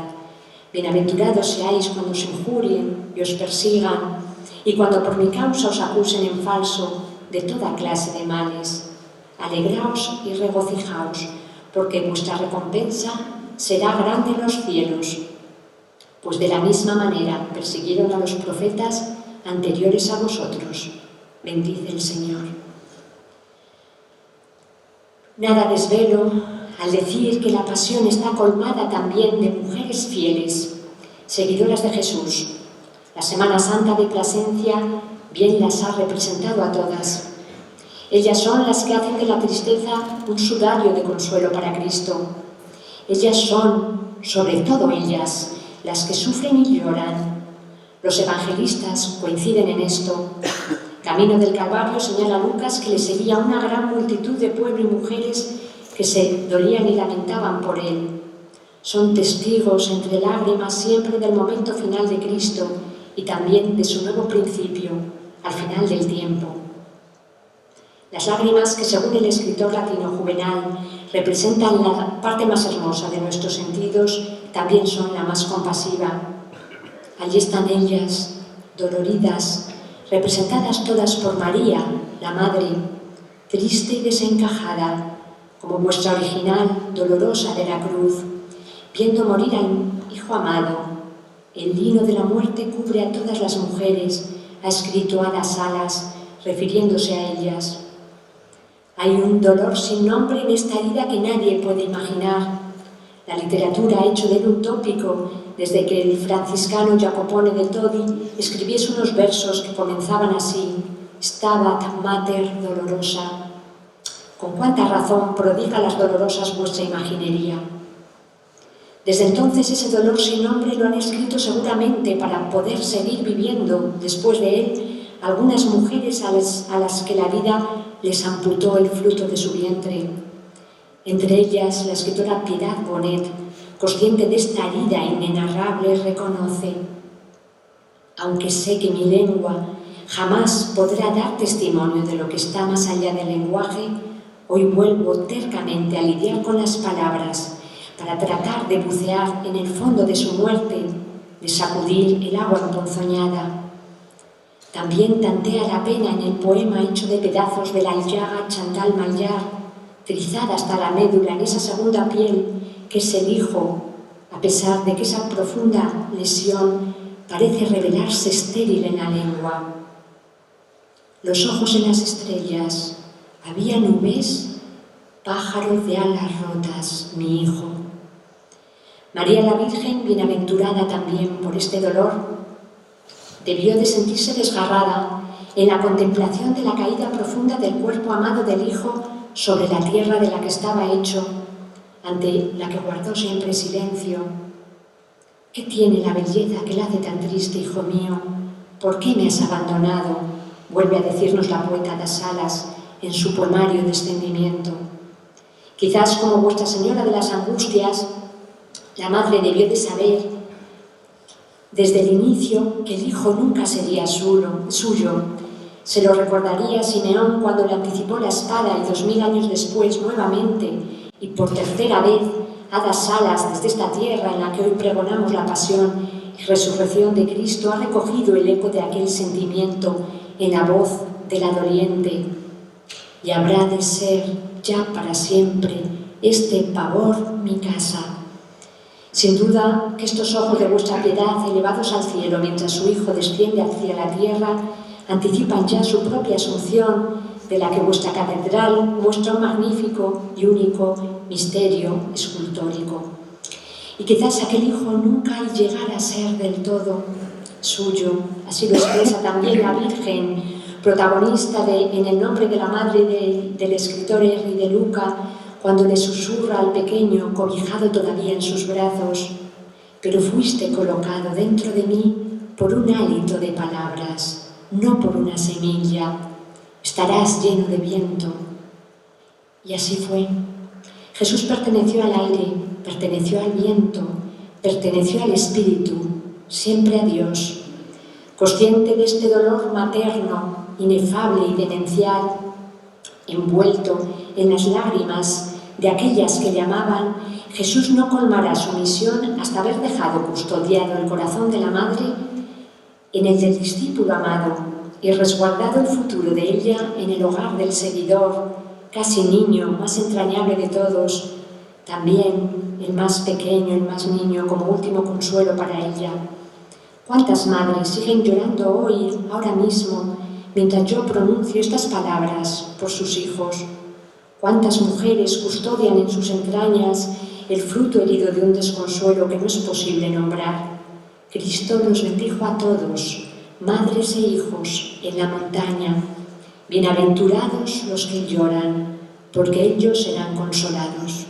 Bienaventurados seáis cuando os injurien y os persigan, y cuando por mi causa os acusen en falso de toda clase de males. Alegraos y regocijaos, porque vuestra recompensa será grande en los cielos, pues de la misma manera persiguieron a los profetas anteriores a vosotros. Bendice el Señor. Nada desvelo al decir que la pasión está colmada también de mujeres fieles, seguidoras de Jesús. La Semana Santa de Plasencia bien las ha representado a todas. Ellas son las que hacen de la tristeza un sudario de consuelo para Cristo. Ellas son, sobre todo ellas, las que sufren y lloran. Los evangelistas coinciden en esto. Camino del Calvario señala Lucas que le seguía una gran multitud de pueblo y mujeres que se dolían y lamentaban por él. Son testigos entre lágrimas siempre del momento final de Cristo y también de su nuevo principio, al final del tiempo. Las lágrimas que, según el escritor latino Juvenal, representan la parte más hermosa de nuestros sentidos, también son la más compasiva. Allí están ellas, doloridas, representadas todas por María, la Madre, triste y desencajada, como muestra original, dolorosa de la cruz, viendo morir al Hijo amado. El lino de la muerte cubre a todas las mujeres, ha escrito Ada Salas, refiriéndose a ellas. Hay un dolor sin nombre en esta herida que nadie puede imaginar. La literatura ha hecho de él un tópico desde que el franciscano Jacopone de Todi escribiese unos versos que comenzaban así: Stabat mater dolorosa. Con cuánta razón prodiga las dolorosas vuestra imaginería. Desde entonces ese dolor sin nombre lo han escrito seguramente para poder seguir viviendo después de él algunas mujeres a las que la vida les amputó el fruto de su vientre. Entre ellas la escritora Piedad Bonet, consciente de esta herida inenarrable, reconoce: aunque sé que mi lengua jamás podrá dar testimonio de lo que está más allá del lenguaje, hoy vuelvo tercamente a lidiar con las palabras para tratar de bucear en el fondo de su muerte, de sacudir el agua emponzoñada. También tantea la pena en el poema hecho de pedazos de la llaga Chantal Maillard, trizada hasta la médula en esa segunda piel que es el hijo, a pesar de que esa profunda lesión parece revelarse estéril en la lengua. Los ojos en las estrellas, había nubes, pájaros de alas rotas, mi hijo. María la Virgen, bienaventurada también por este dolor, debió de sentirse desgarrada en la contemplación de la caída profunda del cuerpo amado del Hijo sobre la tierra de la que estaba hecho, ante la que guardó siempre silencio. ¿Qué tiene la belleza que la hace tan triste, hijo mío? ¿Por qué me has abandonado?, vuelve a decirnos la poeta das Salas en su poemario Descendimiento. Quizás como Vuestra Señora de las Angustias, la madre debió de saber desde el inicio que el hijo nunca sería suyo. Se lo recordaría a Simeón cuando le anticipó la espada y 2000 años después, nuevamente y por tercera vez, a das Salas, desde esta tierra en la que hoy pregonamos la pasión y resurrección de Cristo, ha recogido el eco de aquel sentimiento en la voz de la doliente. Y habrá de ser ya para siempre este pavor mi casa. Sin duda que estos ojos de vuestra piedad, elevados al cielo mientras su Hijo desciende hacia la tierra, anticipan ya su propia asunción, de la que vuestra catedral muestra un magnífico y único misterio escultórico. Y quizás aquel Hijo nunca llegara a ser del todo suyo. Así lo expresa también la Virgen, protagonista en el nombre de la madre del escritor Henri de Luca, cuando le susurra al pequeño, cobijado todavía en sus brazos: pero fuiste colocado dentro de mí por un hálito de palabras, no por una semilla. Estarás lleno de viento. Y así fue. Jesús perteneció al aire, perteneció al viento, perteneció al Espíritu, siempre a Dios. Consciente de este dolor materno, inefable y demencial, envuelto en las lágrimas de aquellas que le amaban, Jesús no colmará su misión hasta haber dejado custodiado el corazón de la madre en el del discípulo amado y resguardado el futuro de ella en el hogar del seguidor, casi niño, más entrañable de todos, también el más pequeño, el más niño, como último consuelo para ella. ¿Cuántas madres siguen llorando hoy, ahora mismo, mientras yo pronuncio estas palabras por sus hijos? ¿Cuántas mujeres custodian en sus entrañas el fruto herido de un desconsuelo que no es posible nombrar? Cristo los bendijo a todos, madres e hijos, en la montaña. Bienaventurados los que lloran, porque ellos serán consolados.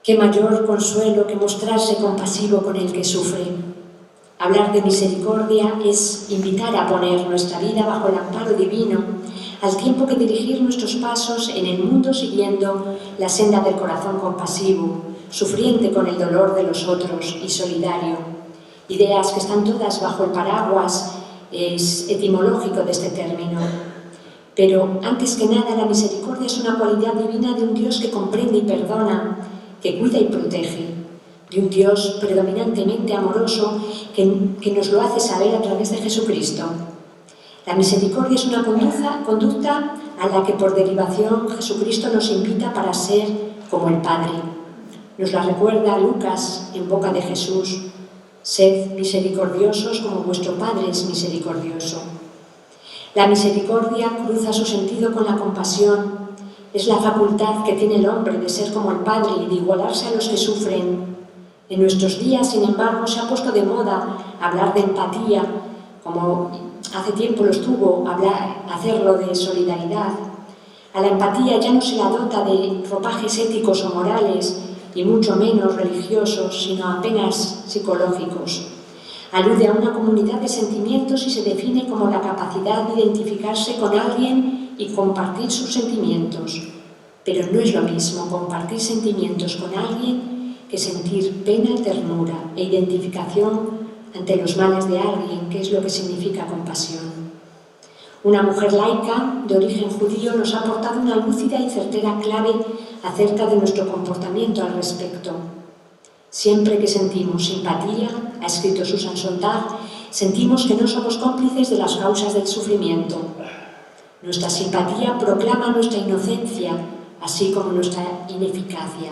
Qué mayor consuelo que mostrarse compasivo con el que sufre. Hablar de misericordia es invitar a poner nuestra vida bajo el amparo divino, al tiempo que dirigir nuestros pasos en el mundo siguiendo la senda del corazón compasivo, sufriente con el dolor de los otros y solidario. Ideas que están todas bajo el paraguas etimológico de este término. Pero, antes que nada, la misericordia es una cualidad divina de un Dios que comprende y perdona, que cuida y protege, de un Dios predominantemente amoroso que nos lo hace saber a través de Jesucristo. La misericordia es una conducta a la que por derivación Jesucristo nos invita para ser como el Padre. Nos la recuerda Lucas en boca de Jesús: sed misericordiosos como vuestro Padre es misericordioso. La misericordia cruza su sentido con la compasión. Es la facultad que tiene el hombre de ser como el Padre y de igualarse a los que sufren. En nuestros días, sin embargo, se ha puesto de moda hablar de empatía, como hace tiempo lo estuvo hacerlo de solidaridad. A la empatía ya no se la dota de ropajes éticos o morales, y mucho menos religiosos, sino apenas psicológicos. Alude a una comunidad de sentimientos y se define como la capacidad de identificarse con alguien y compartir sus sentimientos. Pero no es lo mismo compartir sentimientos con alguien que sentir pena, ternura e identificación ante los males de alguien, que es lo que significa compasión. Una mujer laica de origen judío nos ha aportado una lúcida y certera clave acerca de nuestro comportamiento al respecto. Siempre que sentimos simpatía, ha escrito Susan Sontag, sentimos que no somos cómplices de las causas del sufrimiento. Nuestra simpatía proclama nuestra inocencia, así como nuestra ineficacia.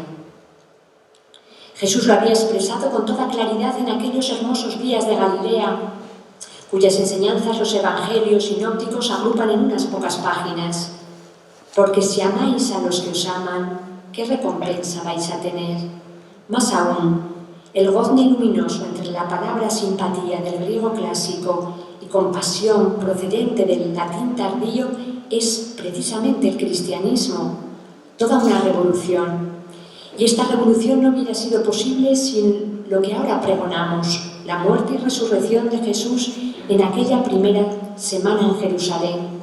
Jesús lo había expresado con toda claridad en aquellos hermosos días de Galilea, cuyas enseñanzas los evangelios sinópticos agrupan en unas pocas páginas. Porque si amáis a los que os aman, ¿qué recompensa vais a tener? Más aún, el gozne luminoso entre la palabra simpatía del griego clásico y compasión procedente del latín tardío es precisamente el cristianismo, toda una revolución. Y esta revolución no hubiera sido posible sin lo que ahora pregonamos, la muerte y resurrección de Jesús en aquella primera semana en Jerusalén.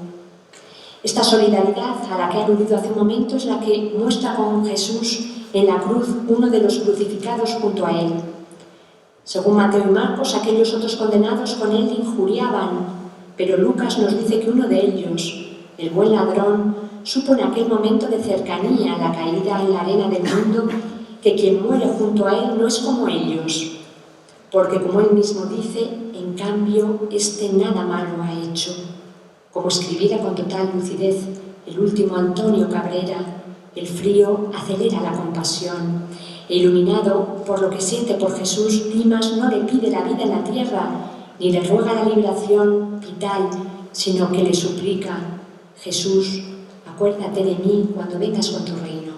Esta solidaridad a la que he aludido hace un momento es la que muestra con Jesús en la cruz uno de los crucificados junto a él. Según Mateo y Marcos, aquellos otros condenados con él le injuriaban, pero Lucas nos dice que uno de ellos, el buen ladrón, supo en aquel momento de cercanía a la caída en la arena del mundo que quien muere junto a él no es como ellos, porque como él mismo dice, en cambio, este nada malo ha hecho. Como escribiera con total lucidez el último Antonio Cabrera, el frío acelera la compasión. E iluminado por lo que siente por Jesús, Dimas no le pide la vida en la tierra, ni le ruega la liberación vital, sino que le suplica: Jesús, acuérdate de mí cuando vengas con tu reino.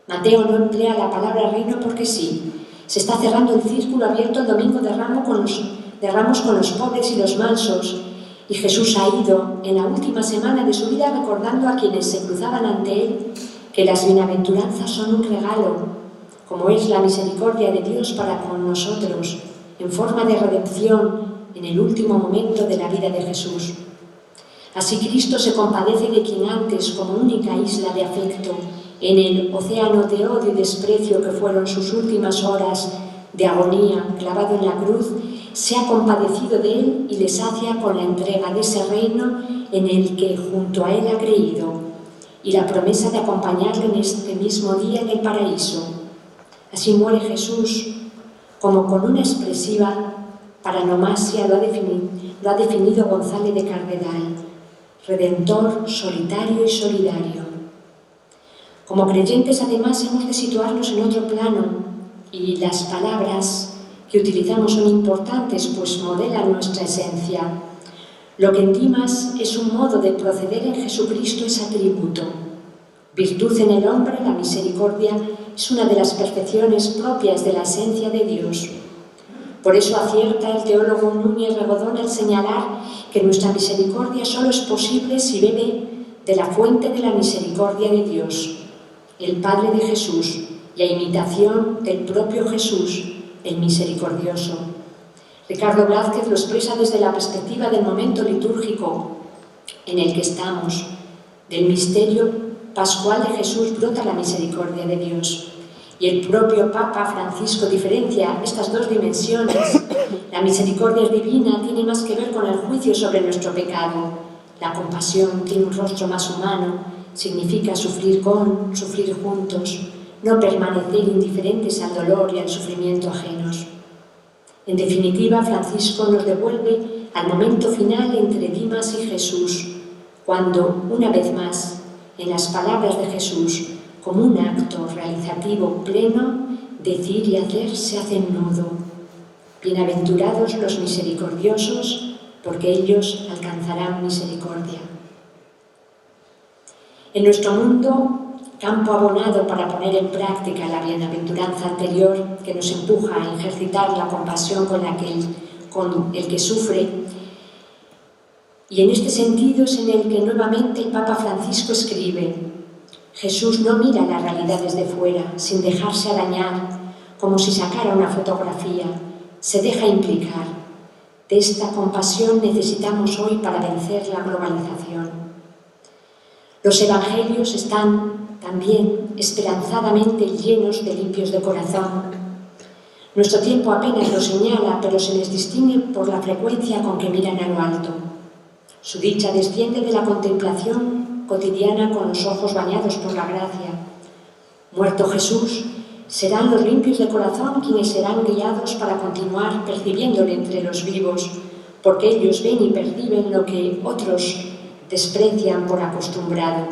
Mateo no emplea la palabra reino porque sí. Se está cerrando el círculo abierto el domingo de Ramos con los pobres y los mansos, y Jesús ha ido en la última semana de su vida recordando a quienes se cruzaban ante él que las bienaventuranzas son un regalo, como es la misericordia de Dios para con nosotros, en forma de redención en el último momento de la vida de Jesús. Así Cristo se compadece de quien antes, como única isla de afecto, en el océano de odio y desprecio que fueron sus últimas horas de agonía clavado en la cruz, se ha compadecido de él y le sacia con la entrega de ese reino en el que junto a él ha creído, y la promesa de acompañarle en este mismo día en el paraíso. Así muere Jesús, como con una expresiva paranomasia lo ha definido González de Cardenal: redentor solitario y solidario. Como creyentes, además, hemos de situarnos en otro plano, y las palabras que utilizamos son importantes, pues modelan nuestra esencia. Lo que en Dimas es un modo de proceder, en Jesucristo es atributo. Virtud en el hombre, la misericordia, es una de las perfecciones propias de la esencia de Dios. Por eso acierta el teólogo Núñez Regodón al señalar que nuestra misericordia solo es posible si bebe de la fuente de la misericordia de Dios, el Padre de Jesús, y a imitación del propio Jesús, el misericordioso. Ricardo Blázquez lo expresa desde la perspectiva del momento litúrgico en el que estamos. Del misterio pascual de Jesús brota la misericordia de Dios. Y el propio Papa Francisco diferencia estas dos dimensiones. La misericordia divina tiene más que ver con el juicio sobre nuestro pecado. La compasión tiene un rostro más humano, significa sufrir con, sufrir juntos, no permanecer indiferentes al dolor y al sufrimiento ajenos. En definitiva, Francisco nos devuelve al momento final entre Dimas y Jesús, cuando, una vez más, en las palabras de Jesús, como un acto realizativo pleno, decir y hacer se hacen nudo. Bienaventurados los misericordiosos, porque ellos alcanzarán misericordia. En nuestro mundo, campo abonado para poner en práctica la bienaventuranza anterior que nos empuja a ejercitar la compasión con el que sufre. Y en este sentido es en el que nuevamente el Papa Francisco escribe: Jesús no mira la realidad desde fuera, sin dejarse arañar, como si sacara una fotografía, se deja implicar. De esta compasión necesitamos hoy para vencer la globalización. Los evangelios están también esperanzadamente llenos de limpios de corazón. Nuestro tiempo apenas lo señala, pero se les distingue por la frecuencia con que miran a lo alto. Su dicha desciende de la contemplación cotidiana con los ojos bañados por la gracia. Muerto Jesús, serán los limpios de corazón quienes serán guiados para continuar percibiéndole entre los vivos, porque ellos ven y perciben lo que otros desprecian por acostumbrado.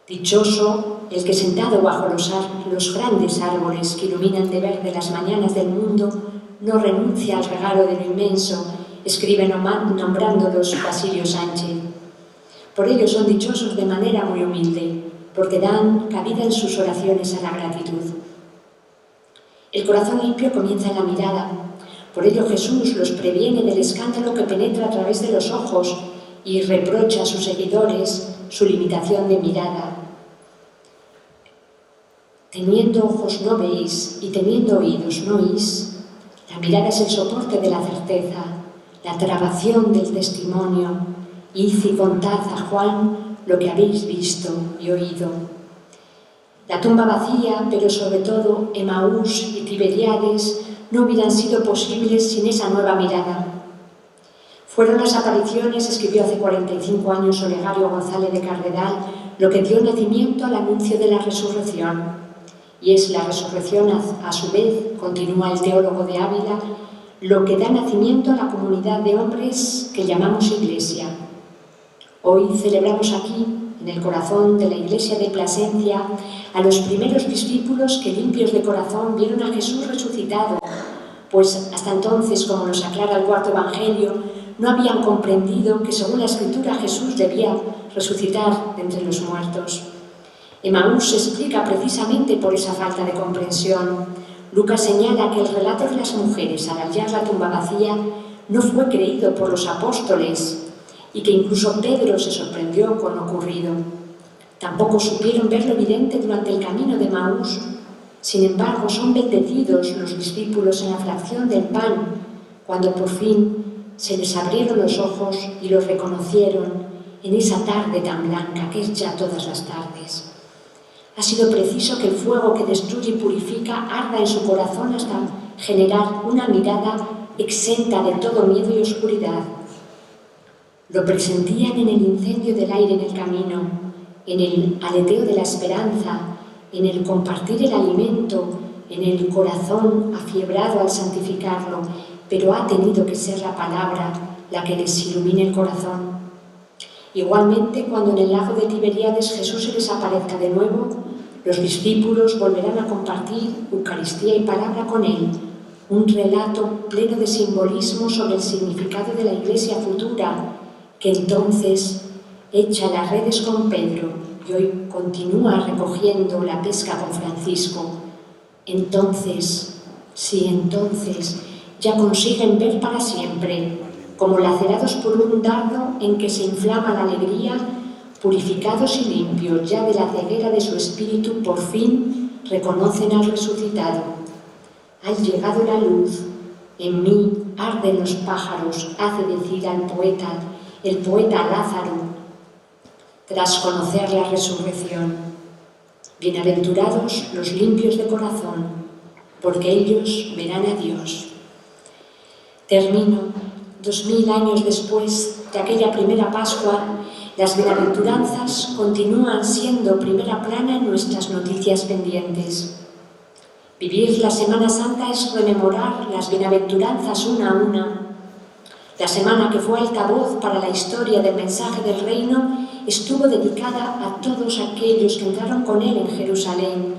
Dichoso el que sentado bajo los grandes árboles que iluminan de verde las mañanas del mundo no renuncia al regalo de lo inmenso, escribe nombrándolos Basilio Sánchez. Por ello son dichosos de manera muy humilde, porque dan cabida en sus oraciones a la gratitud. El corazón limpio comienza en la mirada. Por ello Jesús los previene del escándalo que penetra a través de los ojos y reprocha a sus seguidores su limitación de mirada. Teniendo ojos no veis y teniendo oídos no oís. La mirada es el soporte de la certeza, la trabación del testimonio. Id y contad a Juan lo que habéis visto y oído. La tumba vacía, pero sobre todo Emaús y Tiberíades, no hubieran sido posibles sin esa nueva mirada. Fueron las apariciones, escribió hace 45 años Olegario González de Cardenal, lo que dio nacimiento al anuncio de la resurrección. Y es la resurrección, a su vez, continúa el teólogo de Ávila, lo que da nacimiento a la comunidad de hombres que llamamos Iglesia. Hoy celebramos aquí, en el corazón de la Iglesia de Plasencia, a los primeros discípulos que limpios de corazón vieron a Jesús resucitado, pues hasta entonces, como nos aclara el cuarto Evangelio, no habían comprendido que según la Escritura Jesús debía resucitar de entre los muertos. Emaús se explica precisamente por esa falta de comprensión. Lucas señala que el relato de las mujeres al hallar la tumba vacía no fue creído por los apóstoles y que incluso Pedro se sorprendió con lo ocurrido. Tampoco supieron ver lo evidente durante el camino de Emaús. Sin embargo, son bendecidos los discípulos en la fracción del pan, cuando por fin se les abrieron los ojos y los reconocieron en esa tarde tan blanca que es ya todas las tardes. Ha sido preciso que el fuego que destruye y purifica arda en su corazón hasta generar una mirada exenta de todo miedo y oscuridad. Lo presentían en el incendio del aire en el camino, en el aleteo de la esperanza, en el compartir el alimento, en el corazón afiebrado al santificarlo, pero ha tenido que ser la palabra la que les ilumine el corazón. Igualmente, cuando en el lago de Tiberíades Jesús se les aparezca de nuevo, los discípulos volverán a compartir Eucaristía y palabra con Él, un relato pleno de simbolismo sobre el significado de la Iglesia futura, que entonces echa las redes con Pedro y hoy continúa recogiendo la pesca con Francisco. Entonces, ya consiguen ver para siempre, como lacerados por un dardo en que se inflama la alegría, purificados y limpios ya de la ceguera de su espíritu, por fin reconocen al resucitado. Ha llegado la luz, en mí arden los pájaros, hace decir el poeta Lázaro, tras conocer la resurrección. Bienaventurados los limpios de corazón, porque ellos verán a Dios. Termino. 2000 años después de aquella primera Pascua, las bienaventuranzas continúan siendo primera plana en nuestras noticias pendientes. Vivir la Semana Santa es rememorar las bienaventuranzas una a una. La semana que fue altavoz para la historia del mensaje del reino estuvo dedicada a todos aquellos que entraron con él en Jerusalén,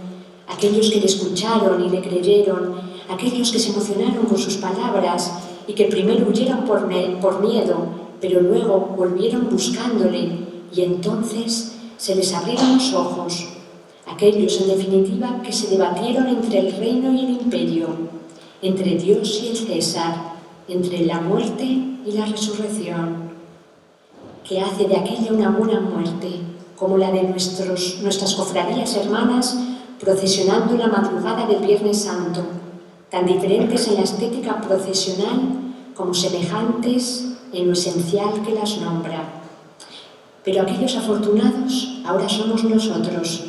aquellos que le escucharon y le creyeron, aquellos que se emocionaron con sus palabras y que primero huyeron por miedo, pero luego volvieron buscándole y entonces se les abrieron los ojos. Aquellos, en definitiva, que se debatieron entre el reino y el imperio, entre Dios y el César, entre la muerte y la resurrección, que hace de aquella una buena muerte, como la de nuestras cofradías hermanas procesionando la madrugada del Viernes Santo, tan diferentes en la estética procesional como semejantes en lo esencial que las nombra. Pero aquellos afortunados ahora somos nosotros.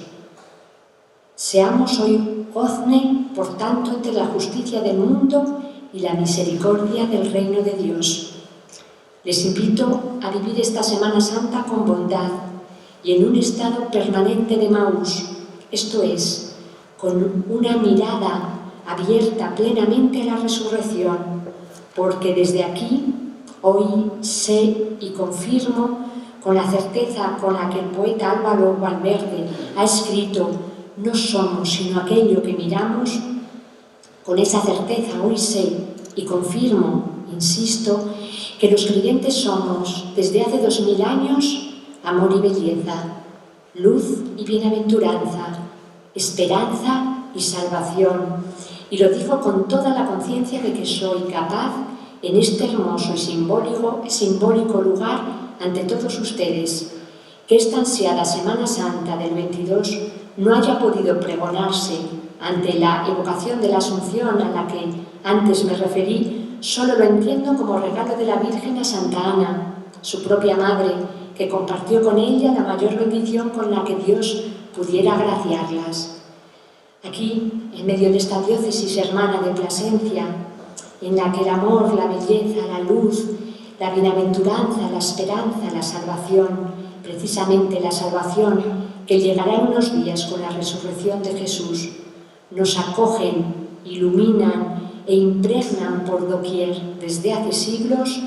Seamos hoy gozne, por tanto, entre la justicia del mundo y la misericordia del reino de Dios. Les invito a vivir esta Semana Santa con bondad y en un estado permanente de Maús, esto es, con una mirada abierta plenamente a la resurrección, porque desde aquí hoy sé y confirmo con la certeza con la que el poeta Álvaro Valverde ha escrito: no somos sino aquello que miramos. Con esa certeza hoy sé y confirmo, insisto, que los creyentes somos, desde hace 2000 años, amor y belleza, luz y bienaventuranza, esperanza y salvación. Y lo digo con toda la conciencia de que soy capaz, en este hermoso y simbólico lugar, ante todos ustedes, que esta ansiada Semana Santa del 22 no haya podido pregonarse ante la evocación de la Asunción a la que antes me referí, solo lo entiendo como regalo de la Virgen a Santa Ana, su propia madre, que compartió con ella la mayor bendición con la que Dios pudiera agraciarlas. Aquí, en medio de esta diócesis hermana de Plasencia, en la que el amor, la belleza, la luz, la bienaventuranza, la esperanza, la salvación, precisamente la salvación que llegará en unos días con la resurrección de Jesús, nos acogen, iluminan e impregnan por doquier desde hace siglos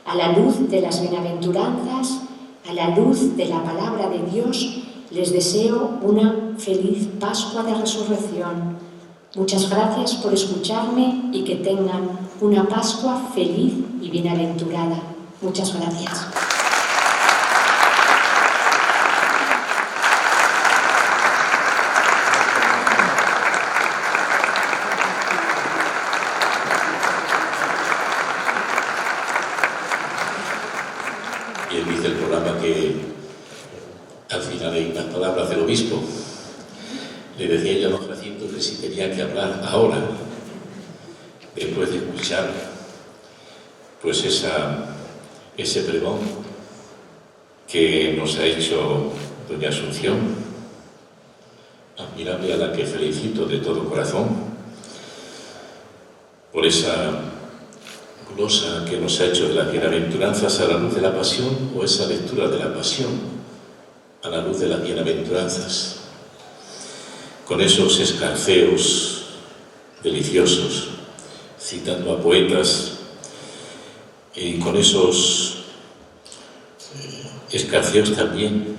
a la luz de las bienaventuranzas, a la luz de la palabra de Dios. Les deseo una feliz Pascua de Resurrección. Muchas gracias por escucharme y que tengan una Pascua feliz y bienaventurada. Muchas gracias. Y él dice el programa que al final hay unas palabras del obispo. Le decía yo a don Jacinto que si tenía que hablar ahora, después de escuchar pues ese pregón que nos ha hecho doña Asunción, admirable, a la que felicito de todo corazón por esa glosa que nos ha hecho de las bienaventuranzas a la luz de la pasión, o esa lectura de la pasión a la luz de las bienaventuranzas, con esos escarceos deliciosos, citando a poetas, y con esos escarceos también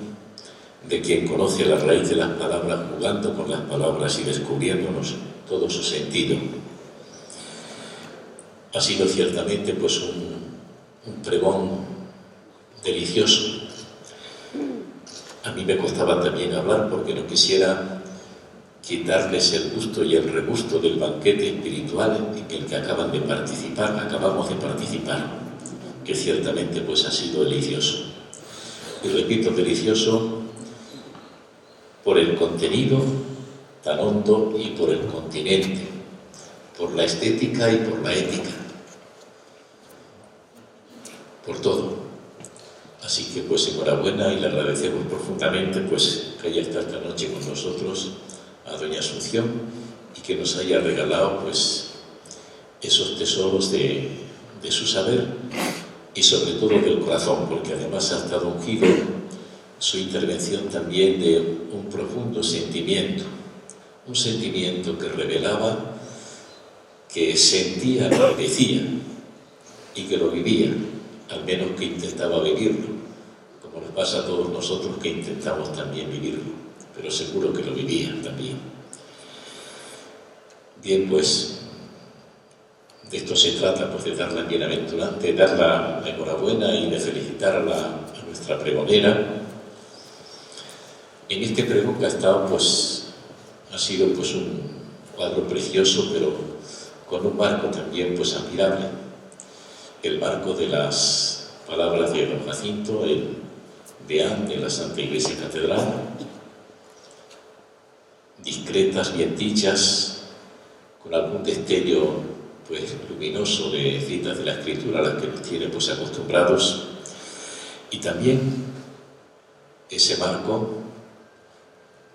de quien conoce la raíz de las palabras, jugando con las palabras y descubriéndonos todo su sentido. Ha sido ciertamente pues un pregón delicioso. A mí me costaba también hablar porque no quisiera quitarles el gusto y el regusto del banquete espiritual en el que acabamos de participar, que ciertamente pues ha sido delicioso. Y repito, delicioso por el contenido tan hondo y por el continente, por la estética y por la ética, por todo. Así que pues enhorabuena, y le agradecemos profundamente pues que haya estado esta noche con nosotros a doña Asunción y que nos haya regalado pues esos tesoros de su saber y sobre todo del corazón, porque además ha estado ungido su intervención también de un profundo sentimiento, un sentimiento que revelaba que sentía lo que decía y que lo vivía, al menos que intentaba vivirlo, como nos pasa a todos nosotros que intentamos también vivirlo, pero seguro que lo vivía también. Bien, pues de esto se trata, pues de dar la bienaventuranza, de dar la enhorabuena y de felicitar a nuestra pregonera. En este pregón que ha estado, pues, ha sido pues un cuadro precioso, pero con un marco también pues admirable. El marco de las palabras de don Jacinto, el deán de la Santa Iglesia Catedral, discretas, bien dichas, con algún destello pues luminoso de citas de la Escritura a las que nos tiene pues acostumbrados, y también ese marco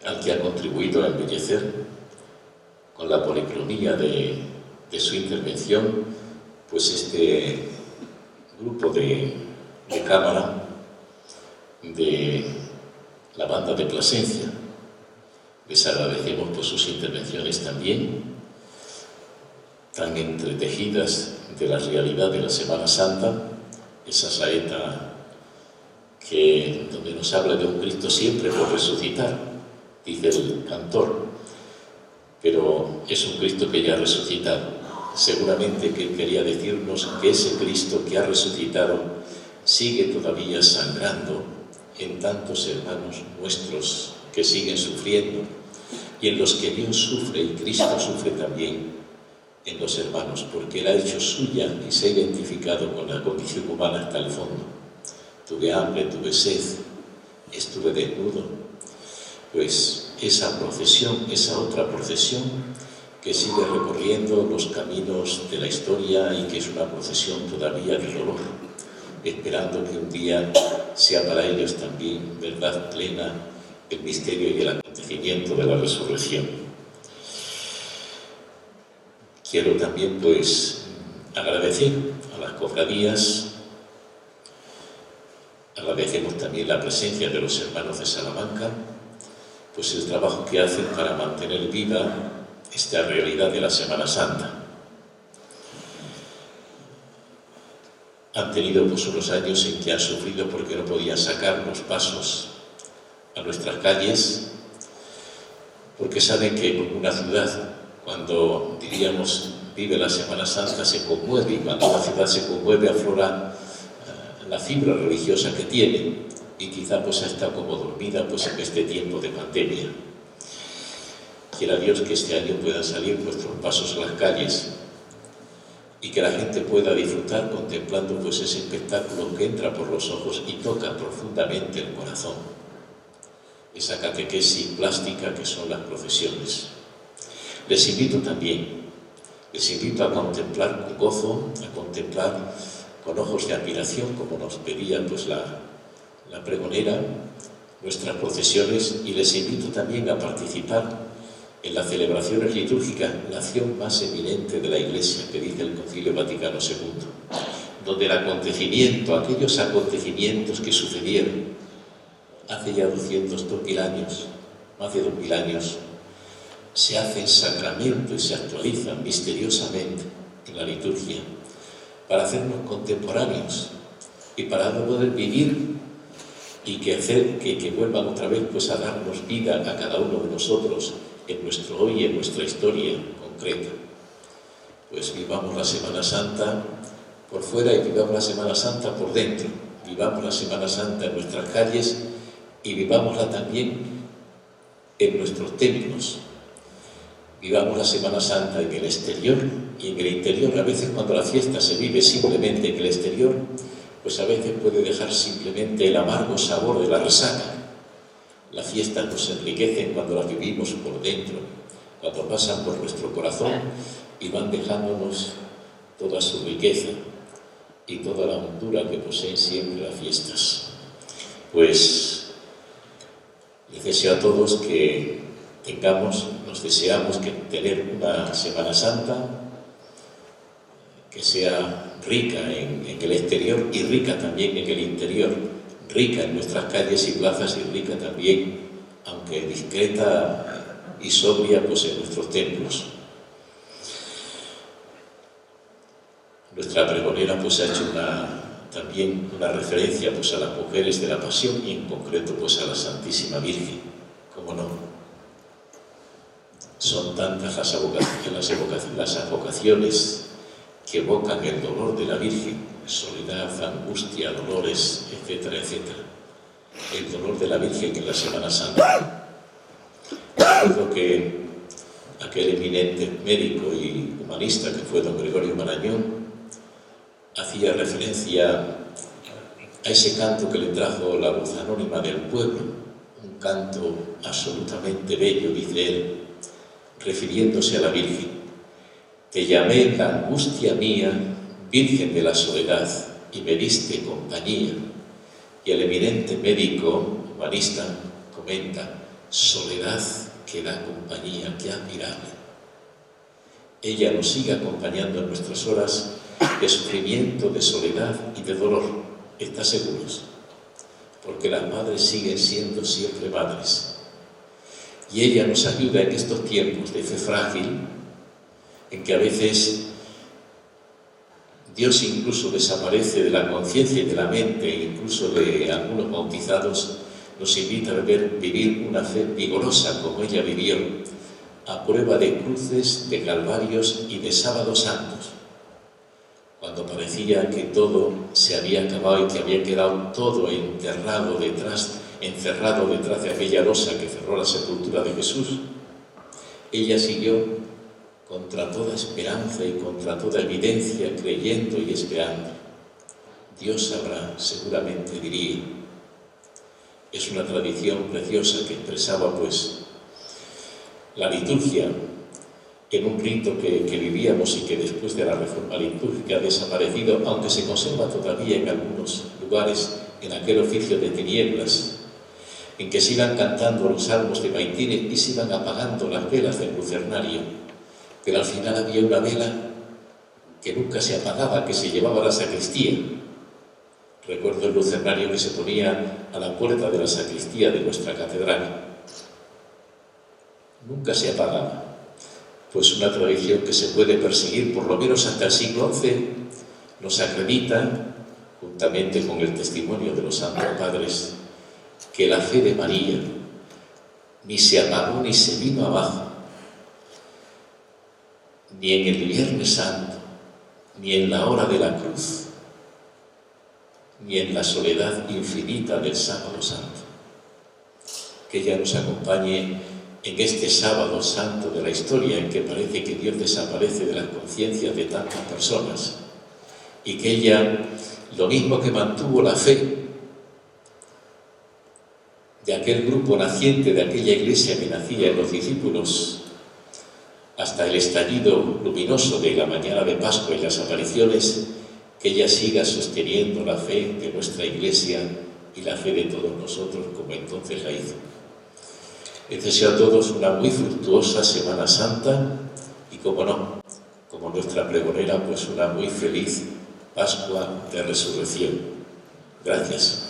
al que ha contribuido a embellecer con la policromía de su intervención pues este grupo de cámara de la banda de Plasencia. Les agradecemos por sus intervenciones también, tan entretejidas de la realidad de la Semana Santa, esa saeta donde nos habla de un Cristo siempre por resucitar, dice el cantor, pero es un Cristo que ya ha resucitado. Seguramente que él quería decirnos que ese Cristo que ha resucitado sigue todavía sangrando en tantos hermanos nuestros que siguen sufriendo, y en los que Dios sufre y Cristo sufre también en los hermanos, porque Él ha hecho suya y se ha identificado con la condición humana hasta el fondo. Tuve hambre, tuve sed, estuve desnudo. Pues esa procesión, esa otra procesión que sigue recorriendo los caminos de la historia y que es una procesión todavía de dolor, esperando que un día sea para ellos también verdad plena el misterio y el acontecimiento de la resurrección. Quiero también pues agradecer a las cofradías, agradecemos también la presencia de los hermanos de Salamanca, pues el trabajo que hacen para mantener viva esta realidad de la Semana Santa. Han tenido pues unos años en que han sufrido porque no podían sacar los pasos a nuestras calles, porque saben que en una ciudad, cuando diríamos vive la Semana Santa, se conmueve, y cuando una ciudad se conmueve aflora la fibra religiosa que tiene, y quizá pues ha estado como dormida pues en este tiempo de pandemia. Quiera Dios que este año puedan salir vuestros pasos a las calles y que la gente pueda disfrutar contemplando pues ese espectáculo que entra por los ojos y toca profundamente el corazón, esa catequesis plástica que son las procesiones. Les invito también, les invito a contemplar con gozo, a contemplar con ojos de admiración, como nos pedía pues la pregonera, nuestras procesiones, y les invito también a participar en las celebraciones litúrgicas, la acción más eminente de la Iglesia, que dice el Concilio Vaticano II, donde el acontecimiento, aquellos acontecimientos que sucedieron hace ya 2.000 años, más de 2.000 años, se hacen sacramento y se actualizan misteriosamente en la liturgia para hacernos contemporáneos y para poder vivir y que vuelvan otra vez pues a darnos vida a cada uno de nosotros en nuestro hoy, en nuestra historia concreta. Pues vivamos la Semana Santa por fuera y vivamos la Semana Santa por dentro. Vivamos la Semana Santa en nuestras calles y vivámosla también en nuestros templos. Vivamos la Semana Santa en el exterior y en el interior. A veces cuando la fiesta se vive simplemente en el exterior, pues a veces puede dejar simplemente el amargo sabor de la resaca. Las fiestas nos enriquecen cuando las vivimos por dentro, cuando pasan por nuestro corazón y van dejándonos toda su riqueza y toda la hondura que poseen siempre las fiestas. Pues les deseo a todos que nos deseamos que tener una Semana Santa que sea rica en el exterior y rica también en el interior, rica en nuestras calles y plazas y rica también, aunque discreta y sobria, pues en nuestros templos. Nuestra pregonera pues ha hecho también una referencia pues a las mujeres de la Pasión y en concreto pues a la Santísima Virgen, ¿cómo no? Son tantas las vocaciones que evocan el dolor de la Virgen, soledad, angustia, dolores, etcétera, etcétera. El dolor de la Virgen en la Semana Santa. Recuerdo que aquel eminente médico y humanista que fue don Gregorio Marañón hacía referencia a ese canto que le trajo la voz anónima del pueblo, un canto absolutamente bello, dice él, refiriéndose a la Virgen. Te llamé en la angustia mía, Virgen de la soledad, y me diste compañía. Y el eminente médico humanista comenta, soledad que da compañía, qué admirable. Ella nos sigue acompañando en nuestras horas de sufrimiento, de soledad y de dolor, ¿estás seguros? Porque las madres siguen siendo siempre madres. Y ella nos ayuda en estos tiempos de fe frágil, en que a veces Dios incluso desaparece de la conciencia y de la mente, incluso de algunos bautizados, nos invita a vivir una fe vigorosa como ella vivió, a prueba de cruces, de calvarios y de sábados santos, cuando parecía que todo se había acabado y que había quedado todo encerrado detrás de aquella losa que cerró la sepultura de Jesús. Ella siguió contra toda esperanza y contra toda evidencia, creyendo y esperando. Dios sabrá, seguramente diría. Es una tradición preciosa que expresaba pues la liturgia en un rito que vivíamos y que después de la reforma litúrgica ha desaparecido, aunque se conserva todavía en algunos lugares, en aquel oficio de tinieblas, en que se iban cantando los salmos de maitines y se iban apagando las velas del lucernario, pero al final había una vela que nunca se apagaba, que se llevaba a la sacristía. Recuerdo el lucernario que se ponía a la puerta de la sacristía de nuestra catedral. Nunca se apagaba. Pues una tradición que se puede perseguir por lo menos hasta el siglo XI nos acredita, juntamente con el testimonio de los santos padres, que la fe de María ni se apagó ni se vino abajo, ni en el Viernes Santo, ni en la hora de la cruz, ni en la soledad infinita del Sábado Santo. Que ella nos acompañe en este Sábado Santo de la historia, en que parece que Dios desaparece de las conciencias de tantas personas, y que ella, lo mismo que mantuvo la fe de aquel grupo naciente, de aquella iglesia que nacía en los discípulos, hasta el estallido luminoso de la mañana de Pascua y las apariciones, que ella siga sosteniendo la fe de nuestra Iglesia y la fe de todos nosotros, como entonces la hizo. Les deseo a todos una muy fructuosa Semana Santa y, como no, como nuestra pregonera, pues una muy feliz Pascua de Resurrección. Gracias.